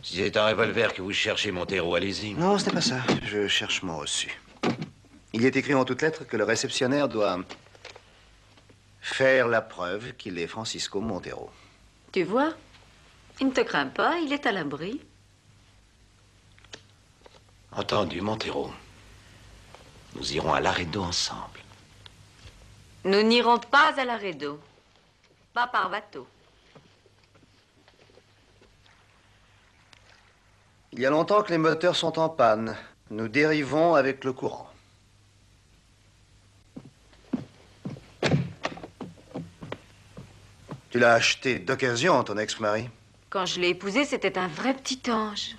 Speaker 17: Si c'est un revolver que vous cherchez, Montero, allez-y.
Speaker 18: Non, ce n'est pas ça. Je cherche mon reçu. Il est écrit en toutes lettres que le réceptionnaire doit faire la preuve qu'il est Francisco Montero.
Speaker 8: Tu vois? Il ne te craint pas, il est à l'abri.
Speaker 17: Entendu, Montero. Nous irons à Laredo ensemble.
Speaker 8: Nous n'irons pas à Laredo. Pas par bateau.
Speaker 18: Il y a longtemps que les moteurs sont en panne. Nous dérivons avec le courant. Tu l'as acheté d'occasion, ton ex-mari?
Speaker 8: Quand je l'ai épousé, c'était un vrai petit ange.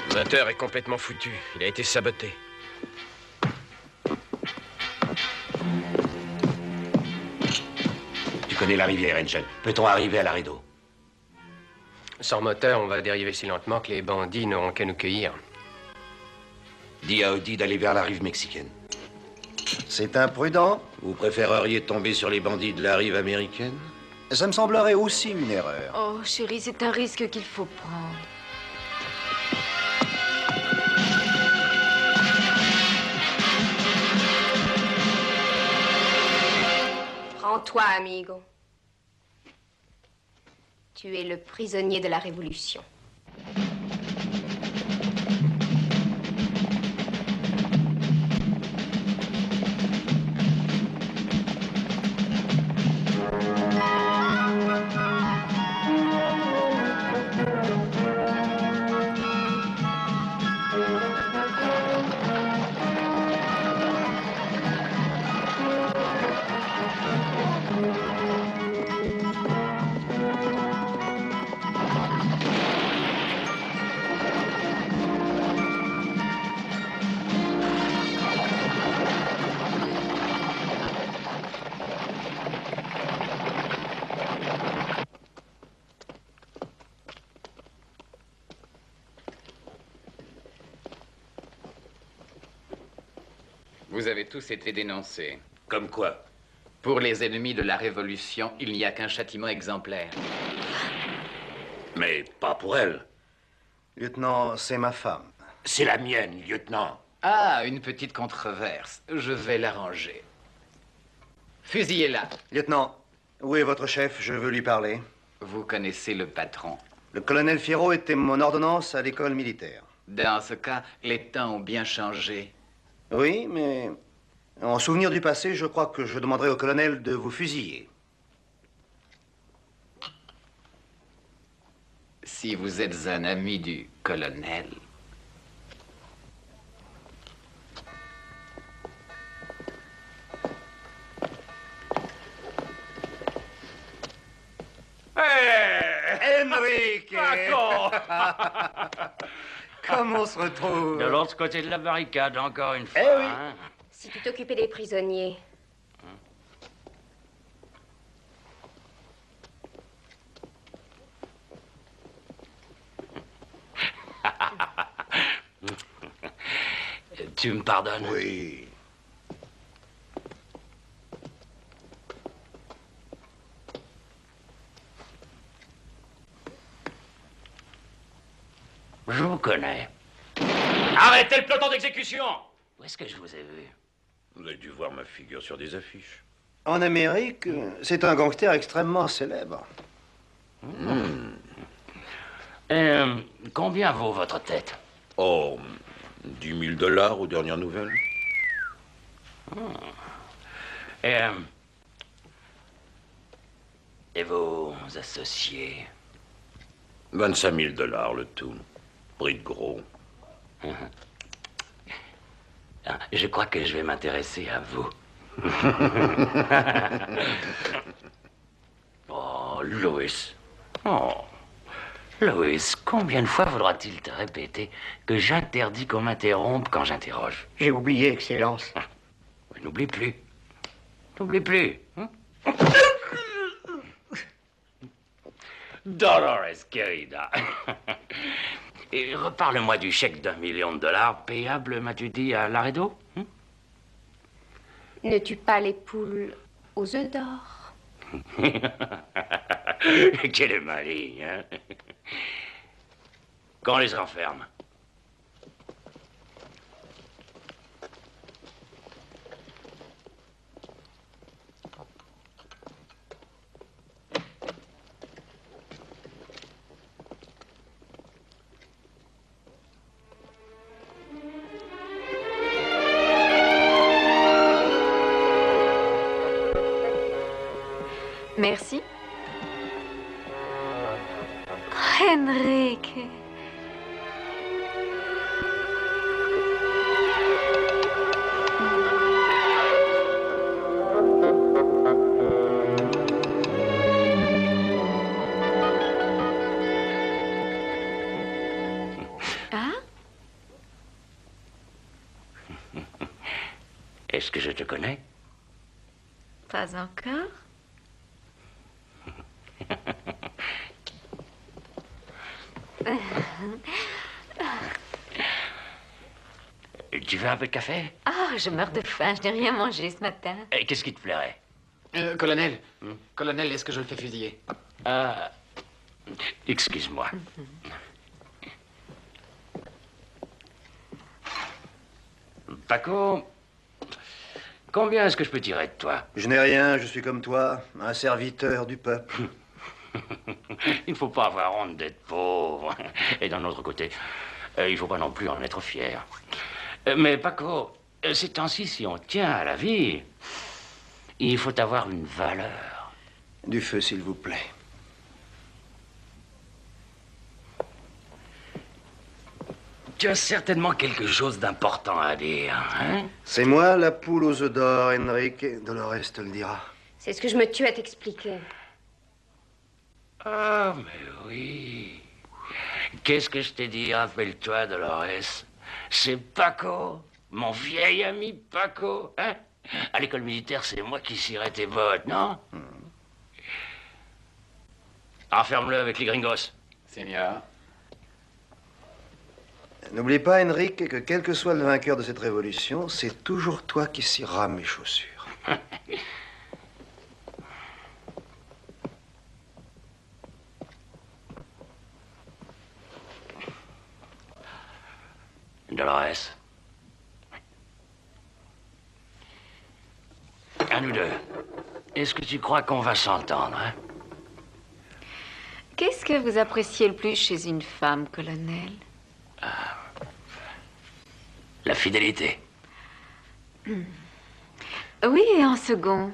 Speaker 12: Le moteur est complètement foutu. Il a été saboté.
Speaker 17: Tu connais la rivière, Angel. Peut-on arriver à Laredo?
Speaker 7: Sans moteur, on va dériver si lentement que les bandits n'auront qu'à nous cueillir.
Speaker 17: Dis à Audi d'aller vers la rive mexicaine.
Speaker 18: C'est imprudent.
Speaker 17: Vous préféreriez tomber sur les bandits de la rive américaine?
Speaker 18: Ça me semblerait aussi une erreur.
Speaker 8: Oh, chérie, c'est un risque qu'il faut prendre.
Speaker 15: Prends-toi, amigo. Tu es le prisonnier de la Révolution.
Speaker 11: Vous avez tous été dénoncés.
Speaker 17: Comme quoi?
Speaker 11: Pour les ennemis de la Révolution, il n'y a qu'un châtiment exemplaire.
Speaker 17: Mais pas pour elle.
Speaker 18: Lieutenant, c'est ma femme.
Speaker 17: C'est la mienne, lieutenant.
Speaker 11: Ah, une petite controverse. Je vais l'arranger. Fusillez-la.
Speaker 18: Lieutenant, où est votre chef? Je veux lui parler.
Speaker 11: Vous connaissez le patron.
Speaker 18: Le colonel Fierro était mon ordonnance à l'école militaire.
Speaker 11: Dans ce cas, les temps ont bien changé.
Speaker 18: Oui, mais en souvenir du passé, je crois que je demanderai au colonel de vous fusiller.
Speaker 11: Si vous êtes un ami du colonel...
Speaker 18: Enrique! Comment on se retrouve?
Speaker 9: De l'autre côté de la barricade, encore une fois.
Speaker 18: Eh oui.
Speaker 9: Hein?
Speaker 15: Si tu t'occupais des prisonniers.
Speaker 9: Tu me pardonnes?
Speaker 18: Oui.
Speaker 9: Je vous connais.
Speaker 17: Arrêtez le peloton d'exécution!
Speaker 9: Où est-ce que je vous ai vu?
Speaker 17: Vous avez dû voir ma figure sur des affiches.
Speaker 18: En Amérique, c'est un gangster extrêmement célèbre.
Speaker 9: Combien vaut votre tête?
Speaker 17: Oh, 10 000 $ aux dernières nouvelles.
Speaker 9: Et vos associés?
Speaker 17: 25 000 $ le tout. Prix de gros.
Speaker 9: Je crois que je vais m'intéresser à vous. Oh, Louis. Oh, Louis, combien de fois faudra-t-il te répéter que j'interdis qu'on m'interrompe quand j'interroge?
Speaker 14: J'ai oublié, Excellence.
Speaker 9: N'oublie plus. N'oublie plus. Dolores, querida. Et reparle-moi du chèque d'1 million de $, payable, m'as-tu dit, à Laredo?
Speaker 15: Ne tue pas les poules aux œufs d'or.
Speaker 9: Quelle est maligne, hein? Qu'on les enferme.
Speaker 8: Merci. Henrik.
Speaker 9: Est-ce que je te connais?
Speaker 8: Pas encore.
Speaker 9: Tu veux un peu de café?
Speaker 8: Ah, je meurs de faim, je n'ai rien mangé ce matin.
Speaker 9: Et qu'est-ce qui te plairait?
Speaker 19: Colonel, colonel, est-ce que je le fais fusiller?
Speaker 9: Excuse-moi. Paco, combien est-ce que je peux tirer de toi?
Speaker 18: Je n'ai rien, je suis comme toi, un serviteur du peuple.
Speaker 9: Il ne faut pas avoir honte d'être pauvre. Et d'un autre côté, il ne faut pas non plus en être fier. Mais Paco, ces temps-ci, si on tient à la vie, il faut avoir une valeur.
Speaker 18: Du feu, s'il vous plaît.
Speaker 9: Tu as certainement quelque chose d'important à dire, hein?
Speaker 18: C'est moi la poule aux œufs d'or, Henrik. Dolores te le dira.
Speaker 15: C'est ce que je me tue à t'expliquer.
Speaker 9: Ah, mais oui. Qu'est-ce que je t'ai dit? Rappelle-toi, Dolores. C'est Paco, mon vieil ami Paco. Hein? À l'école militaire, c'est moi qui cirais tes bottes, non? Enferme-le avec les gringos.
Speaker 19: Seigneur.
Speaker 18: N'oublie pas, Henrik, que quel que soit le vainqueur de cette révolution, c'est toujours toi qui cireras mes chaussures.
Speaker 9: Dolores. À nous deux. Est-ce que tu crois qu'on va s'entendre, hein?
Speaker 8: Qu'est-ce que vous appréciez le plus chez une femme, colonel?
Speaker 9: La fidélité.
Speaker 8: Oui, et en second.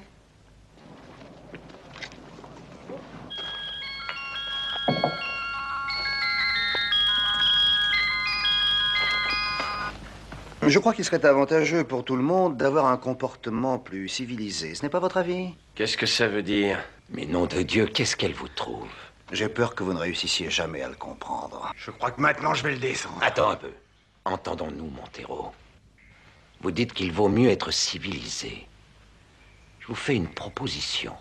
Speaker 18: Je crois qu'il serait avantageux pour tout le monde d'avoir un comportement plus civilisé. Ce n'est pas votre avis?
Speaker 12: Qu'est-ce que ça veut dire? Mais nom de Dieu, qu'est-ce qu'elle vous trouve?
Speaker 18: J'ai peur que vous ne réussissiez jamais à le comprendre.
Speaker 17: Je crois que maintenant je vais le descendre.
Speaker 12: Attends un peu. Entendons-nous, Montero. Vous dites qu'il vaut mieux être civilisé. Je vous fais une proposition.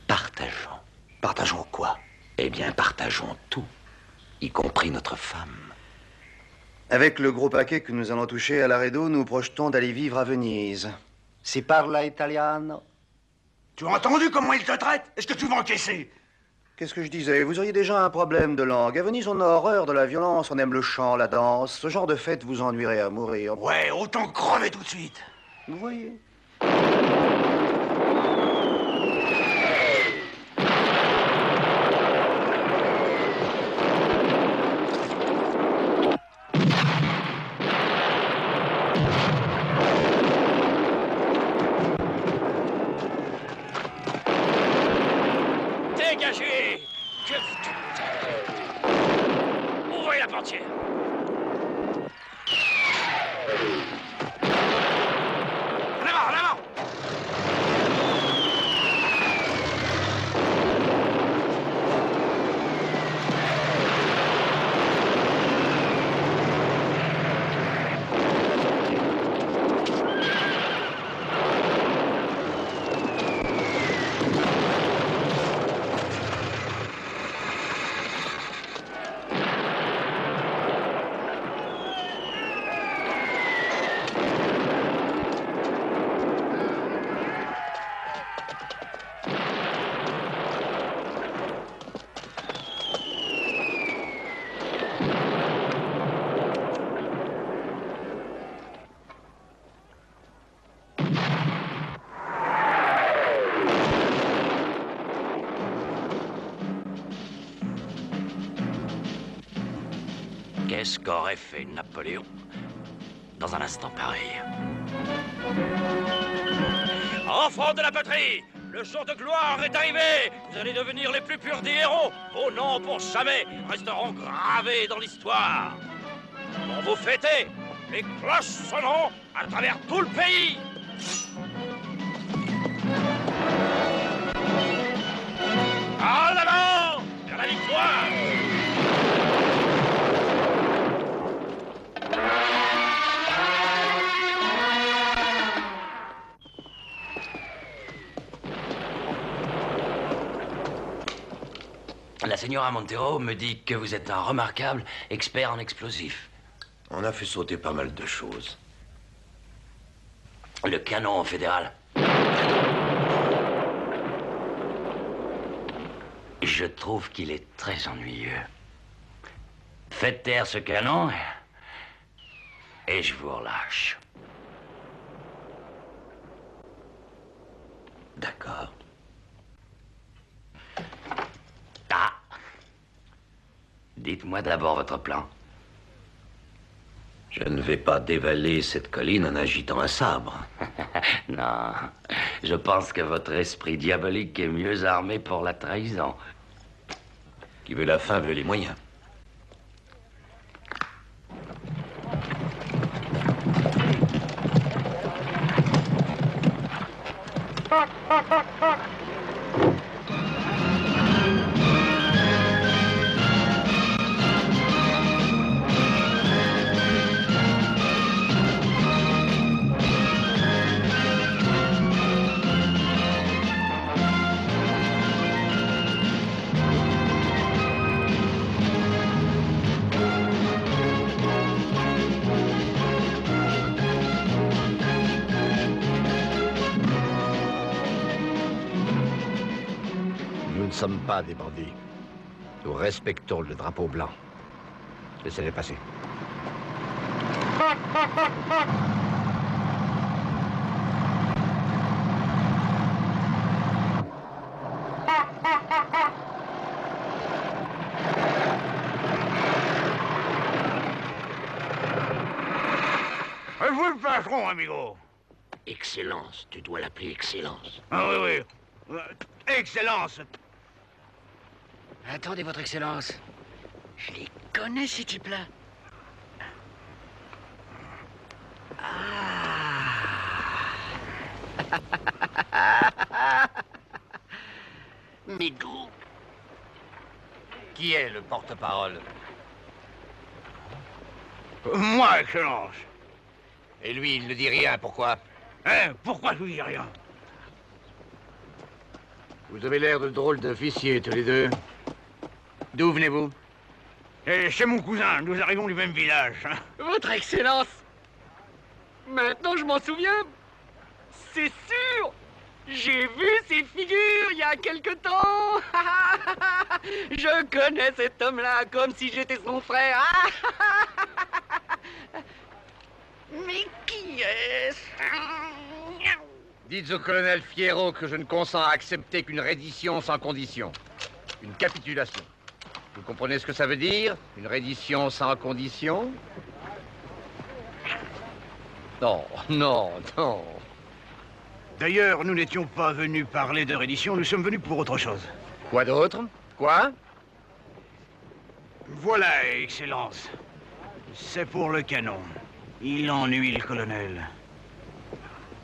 Speaker 12: Partageons.
Speaker 18: Partageons quoi?
Speaker 12: Eh bien, partageons tout, y compris notre femme.
Speaker 18: Avec le gros paquet que nous allons toucher à Laredo, nous projetons d'aller vivre à Venise. Si parla italiano.
Speaker 17: Tu as entendu comment il te traite? Est-ce que tu vas encaisser?
Speaker 18: Qu'est-ce que je disais? Vous auriez déjà un problème de langue. À Venise, on a horreur de la violence, on aime le chant, la danse. Ce genre de fête vous ennuierait à mourir.
Speaker 17: Ouais, autant crever tout de suite.
Speaker 18: Vous voyez?
Speaker 9: Dégagez! Ouvrez la portière!
Speaker 17: En avant, en avant!
Speaker 9: Qu'est-ce qu'aurait fait Napoléon dans un instant pareil? Enfants de la patrie,
Speaker 20: Le jour de gloire est arrivé. Vous allez devenir les plus purs des héros. Vos noms pour jamais resteront gravés dans l'histoire. Pour vous fêter, les cloches sonneront à travers tout le pays. En avant vers la victoire.
Speaker 11: La señora Montero me dit que vous êtes un remarquable expert en explosifs.
Speaker 12: On a fait sauter pas mal de choses.
Speaker 11: Le canon fédéral. Je trouve qu'il est très ennuyeux. Faites taire ce canon et je vous relâche.
Speaker 12: D'accord.
Speaker 11: Ah! Dites-moi d'abord votre plan.
Speaker 12: Je ne vais pas dévaler cette colline en agitant un sabre.
Speaker 11: Non, je pense que votre esprit diabolique est mieux armé pour la trahison.
Speaker 12: Qui veut la fin veut les moyens.
Speaker 13: Nous ne sommes pas des bandits. Nous respectons le drapeau blanc. Laissez-les passer.
Speaker 17: Vous le patron, amigo.
Speaker 12: Excellence, tu dois l'appeler Excellence.
Speaker 17: Ah oui, oui. Excellence.
Speaker 10: Attendez, votre Excellence. Je les connais, ces types-là. Ah. Mais d'où?
Speaker 17: Qui est le porte-parole? Moi, Excellence.
Speaker 13: Et lui, il ne dit rien, pourquoi?
Speaker 17: Hein? Pourquoi je lui dis rien?
Speaker 13: Vous avez l'air de drôles d'officiers, tous les deux. D'où venez-vous?
Speaker 17: C'est mon cousin, nous arrivons du même village.
Speaker 10: Votre Excellence! Maintenant, je m'en souviens. C'est sûr! J'ai vu ces figures il y a quelque temps. Je connais cet homme-là comme si j'étais son frère. Mais qui est-ce?
Speaker 13: Dites au colonel Fierro que je ne consens à accepter qu'une reddition sans condition. Une capitulation. Vous comprenez ce que ça veut dire? Une reddition sans condition? Non, non, non.
Speaker 17: D'ailleurs, nous n'étions pas venus parler de reddition, nous sommes venus pour autre chose.
Speaker 13: Quoi d'autre? Quoi?
Speaker 17: Voilà, Excellence. C'est pour le canon. Il ennuie le colonel.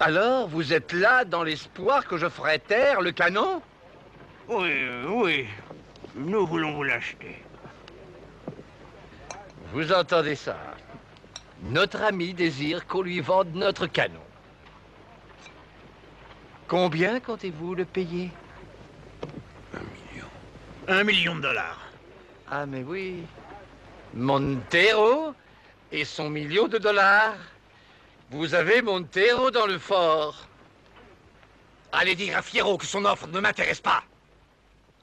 Speaker 13: Alors, vous êtes là dans l'espoir que je ferai taire le canon?
Speaker 17: Oui, oui. Nous voulons vous l'acheter.
Speaker 13: Vous entendez ça? Notre ami désire qu'on lui vende notre canon. Combien comptez-vous le payer?
Speaker 17: 1 million $.
Speaker 13: Ah, mais oui. Montero et son $1 million. Vous avez Montero dans le fort. Allez dire à Fierro que son offre ne m'intéresse pas.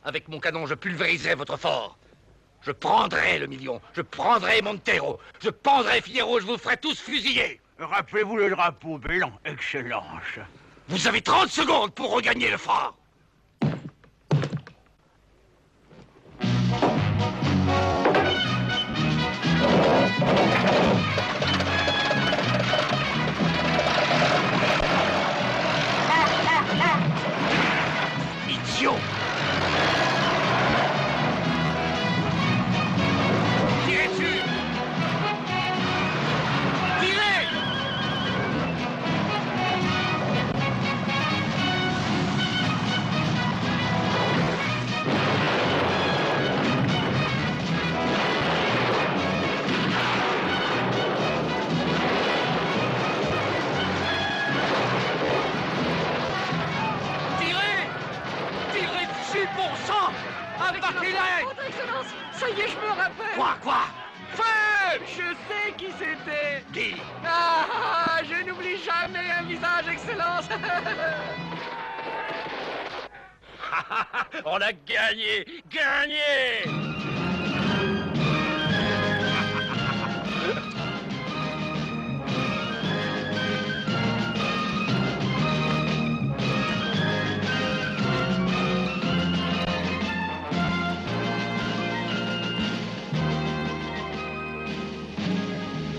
Speaker 13: Avec mon canon, je pulvériserai votre fort. Je prendrai le $1 million. Je prendrai Montero. Je pendrai Fierro. Je vous ferai tous fusiller.
Speaker 17: Rappelez-vous le drapeau blanc, Excellence.
Speaker 13: Vous avez 30 secondes pour regagner le fort.
Speaker 10: Ça y est, je me rappelle.
Speaker 7: Quoi
Speaker 10: Feu! Je sais qui c'était.
Speaker 7: Qui?
Speaker 10: Ah, je n'oublie jamais un visage, Excellence.
Speaker 20: On a gagné! Gagné!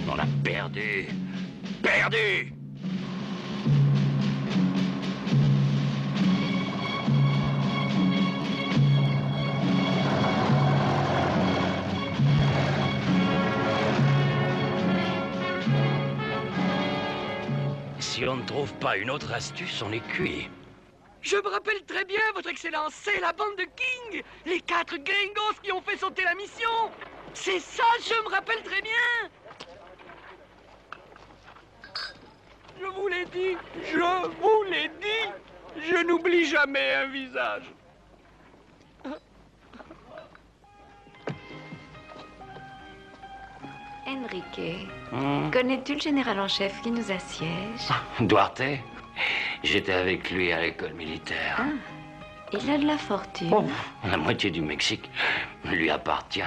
Speaker 11: On a perdu. Perdu! Si on ne trouve pas une autre astuce, on est cuit.
Speaker 10: Je me rappelle très bien, Votre Excellence. C'est la bande de King. Les 4 gringos qui ont fait sauter la mission. C'est ça, je me rappelle très bien. Je vous l'ai dit. Je vous l'ai dit. Je n'oublie jamais un visage.
Speaker 8: Enrique, connais-tu le général en chef qui nous assiège?
Speaker 11: Duarte? J'étais avec lui à l'école militaire.
Speaker 8: Il a de la fortune.
Speaker 11: Oh, la moitié du Mexique lui appartient.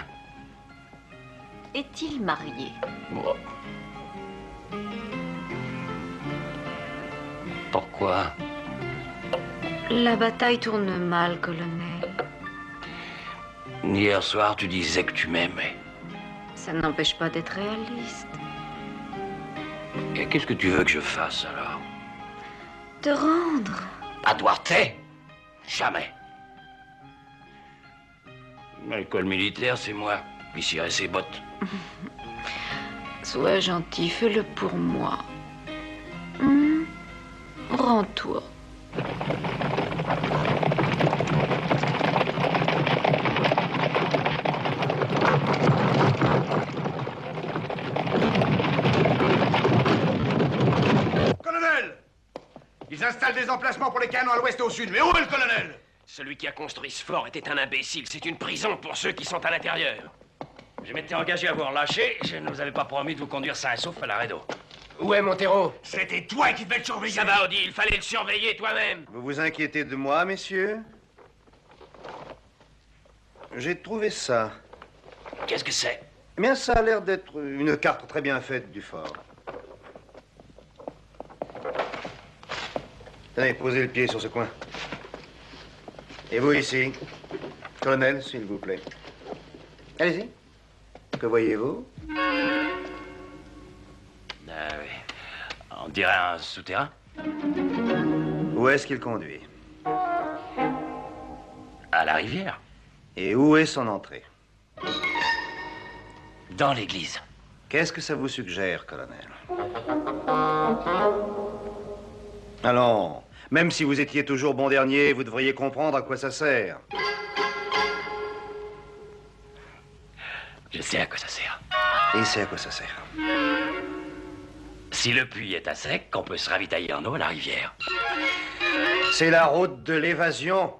Speaker 8: Est-il marié?
Speaker 11: Oh. Pourquoi?
Speaker 8: La bataille tourne mal, colonel.
Speaker 11: Hier soir, tu disais que tu m'aimais.
Speaker 8: Ça n'empêche pas d'être réaliste.
Speaker 11: Et qu'est-ce que tu veux que je fasse, alors?
Speaker 8: Te rendre.
Speaker 11: À Duarte? Jamais. L'école militaire, c'est moi qui cirais ses bottes.
Speaker 8: Sois gentil, fais-le pour moi. Rends-toi.
Speaker 17: Colonel! Ils installent des emplacements pour les canons à l'ouest et au sud. Mais où est le colonel?
Speaker 7: Celui qui a construit ce fort était un imbécile. C'est une prison pour ceux qui sont à l'intérieur.
Speaker 20: Je m'étais engagé à vous relâcher. Je ne vous avais pas promis de vous conduire sain et sauf à Laredo.
Speaker 7: Où est Montero?
Speaker 17: C'était toi qui devais le surveiller.
Speaker 7: Ça va, Audi, il fallait le surveiller toi-même.
Speaker 18: Vous vous inquiétez de moi, messieurs? J'ai trouvé ça.
Speaker 7: Qu'est-ce que c'est?
Speaker 18: Eh bien, ça a l'air d'être une carte très bien faite du fort. Tenez, posez le pied sur ce coin. Et vous ici? Colonel, s'il vous plaît. Allez-y. Que voyez-vous?
Speaker 11: Ah oui. On dirait un souterrain.
Speaker 18: Où est-ce qu'il conduit?
Speaker 11: À la rivière.
Speaker 18: Et où est son entrée?
Speaker 11: Dans l'église.
Speaker 18: Qu'est-ce que ça vous suggère, colonel? Allons, même si vous étiez toujours bon dernier, vous devriez comprendre à quoi ça sert.
Speaker 11: Je sais à quoi ça sert.
Speaker 18: Et c'est à quoi ça sert?
Speaker 11: Si le puits est à sec, on peut se ravitailler en eau à la rivière.
Speaker 18: C'est la route de l'évasion.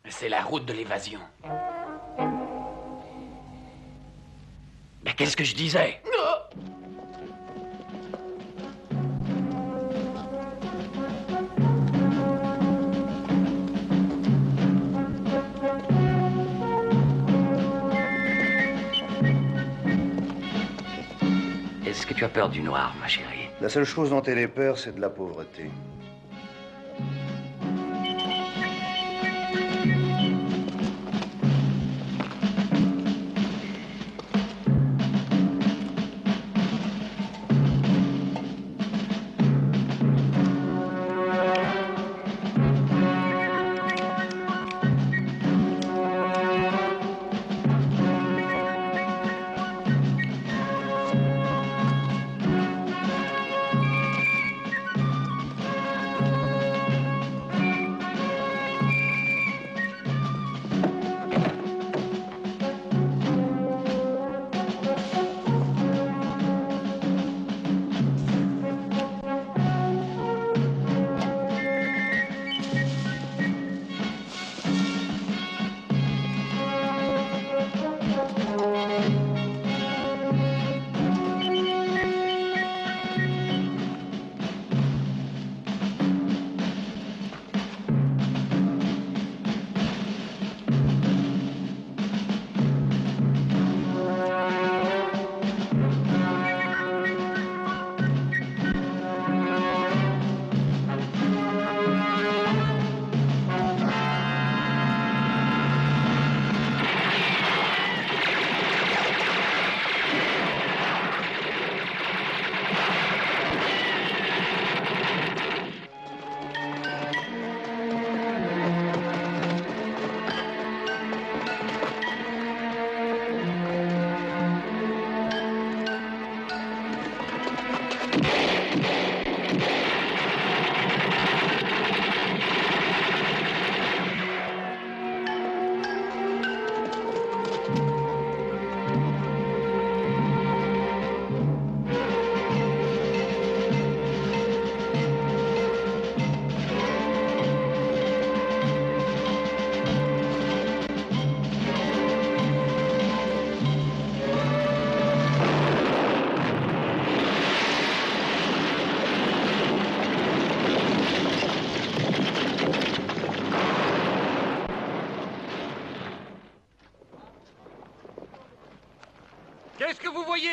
Speaker 7: C'est la route de l'évasion.
Speaker 11: Mais qu'est-ce que je disais? Est-ce que tu as peur du noir, ma chérie?
Speaker 18: La seule chose dont elle ait peur, c'est de la pauvreté.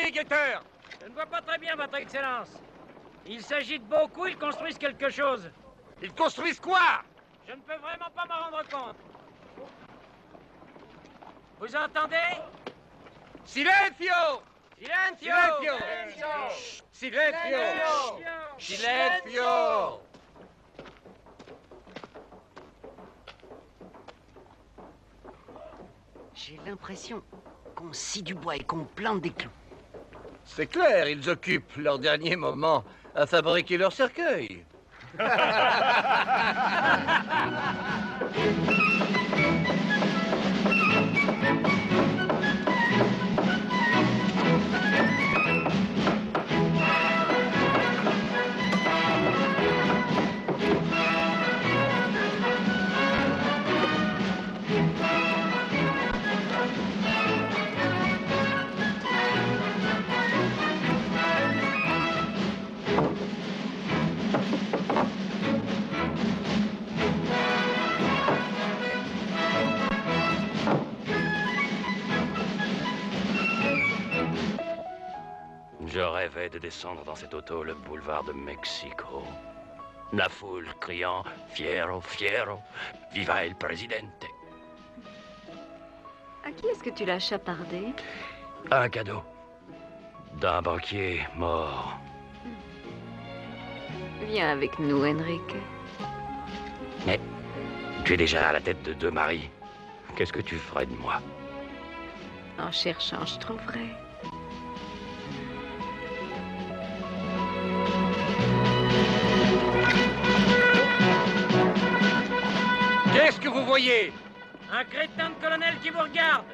Speaker 13: voyez, guetteur?
Speaker 10: Je ne vois pas très bien, votre Excellence. Il s'agit de beaucoup, ils construisent quelque chose.
Speaker 13: Ils construisent quoi?
Speaker 10: Je ne peux vraiment pas m'en rendre compte. Vous entendez?
Speaker 13: Silenzio!
Speaker 10: Silenzio!
Speaker 13: Silenzio! Silenzio!
Speaker 21: J'ai l'impression qu'on scie du bois et qu'on plante des clous.
Speaker 13: C'est clair, ils occupent leur dernier moment à fabriquer leur cercueil.
Speaker 9: Je rêvais de descendre dans cet auto le boulevard de Mexico. La foule criant « Fiero, fiero, viva el presidente ».
Speaker 8: À qui est-ce que tu l'as chapardé?
Speaker 9: Un cadeau d'un banquier mort.
Speaker 8: Viens avec nous, Enrique.
Speaker 9: Mais tu es déjà à la tête de 2 maris. Qu'est-ce que tu ferais de moi?
Speaker 8: En cherchant, je trouverai.
Speaker 13: Qu'est-ce que vous voyez?
Speaker 10: Un crétin de colonel qui vous regarde.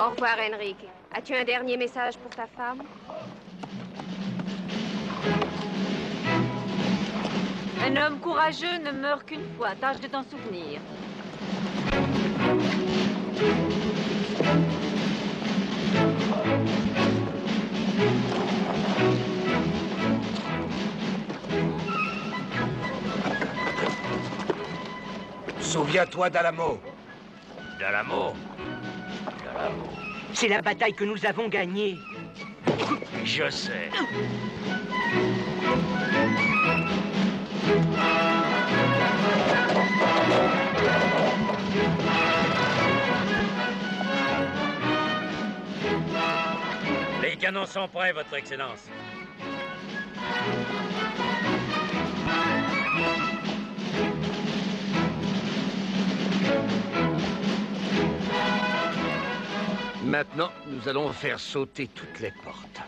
Speaker 15: Au revoir, Enrique. As-tu un dernier message pour ta femme?
Speaker 8: Un homme courageux ne meurt qu'une fois. Tâche de t'en souvenir.
Speaker 17: Souviens-toi d'Alamo.
Speaker 9: D'Alamo?
Speaker 21: C'est la bataille que nous avons gagnée.
Speaker 9: Je sais.
Speaker 10: Les canons sont prêts, Votre Excellence.
Speaker 13: Maintenant, nous allons faire sauter toutes les portes.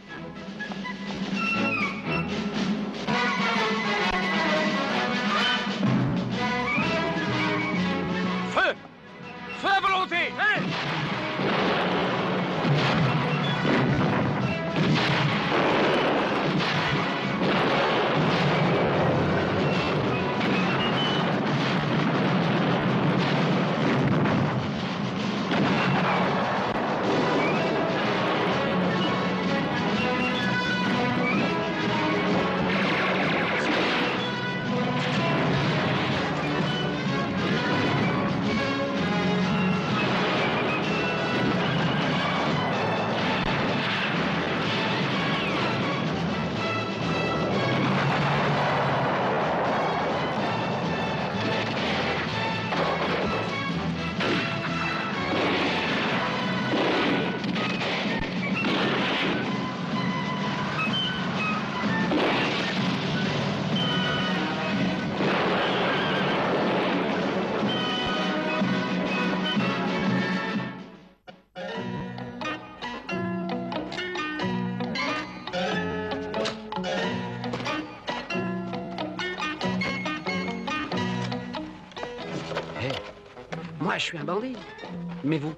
Speaker 13: Feu! Feu à volonté!
Speaker 21: Moi, je suis un bandit. Mais vous,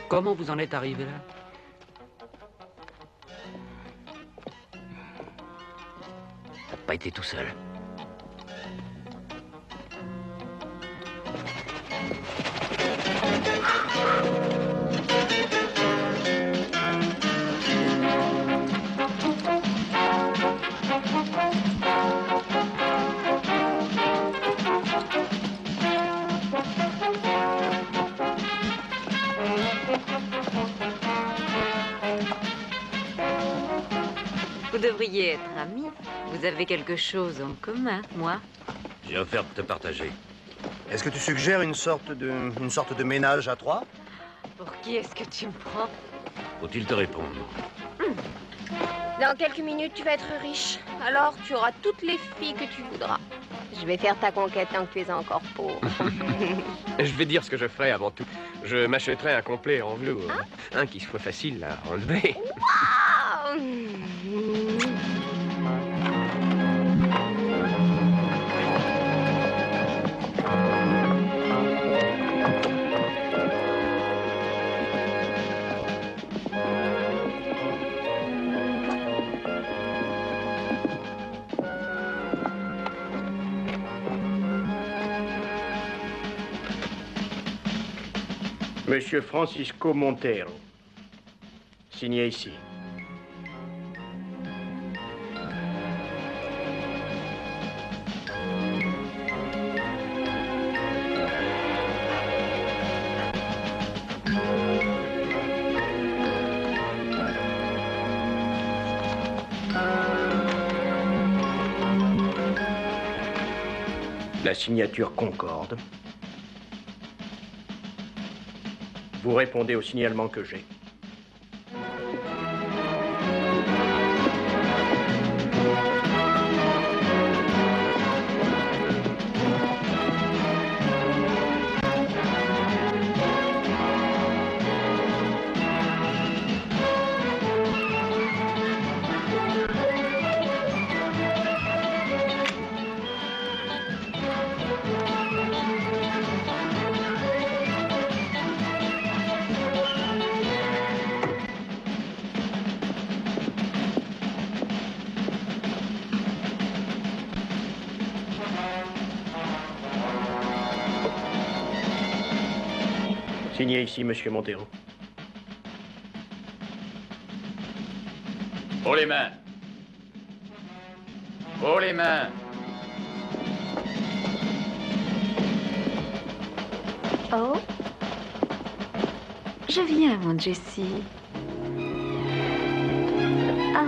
Speaker 21: comment vous en êtes arrivé là?
Speaker 11: pas été tout seul.
Speaker 8: Vous devriez être amis. Vous avez quelque chose en commun, moi.
Speaker 5: J'ai offert de te partager.
Speaker 18: Est-ce que tu suggères une sorte de ménage à trois?
Speaker 8: Pour qui est-ce que tu me prends?
Speaker 5: Faut-il te répondre?
Speaker 3: Dans quelques minutes, tu vas être riche. Alors, tu auras toutes les filles que tu voudras. Je vais faire ta conquête tant que tu es encore pauvre.
Speaker 7: Je vais dire ce que je ferai avant tout. Je m'achèterai un complet en velours. Un qui soit facile à enlever.
Speaker 3: Wow!
Speaker 22: Monsieur Francisco Montero. Signé ici. La signature concorde. Vous répondez au signalement que j'ai. Signé ici, Monsieur Montero.
Speaker 16: Haut les mains. Haut les mains.
Speaker 8: Oh? Je viens, mon Jessie. Ah.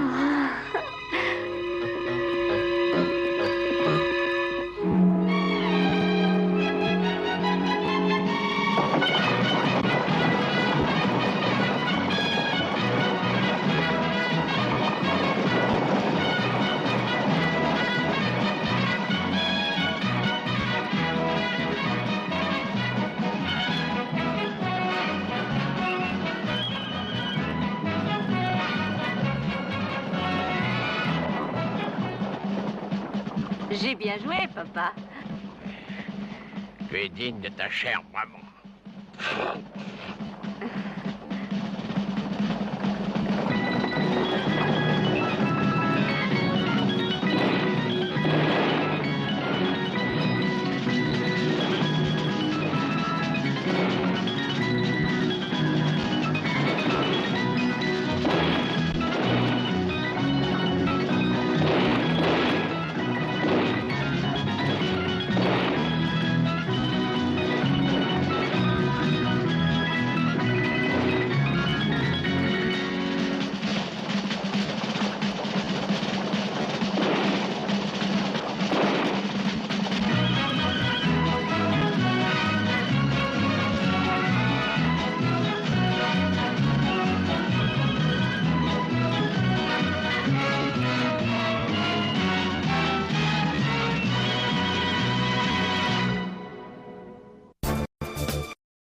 Speaker 8: J'ai bien joué, papa.
Speaker 16: Tu es digne de ta chère maman.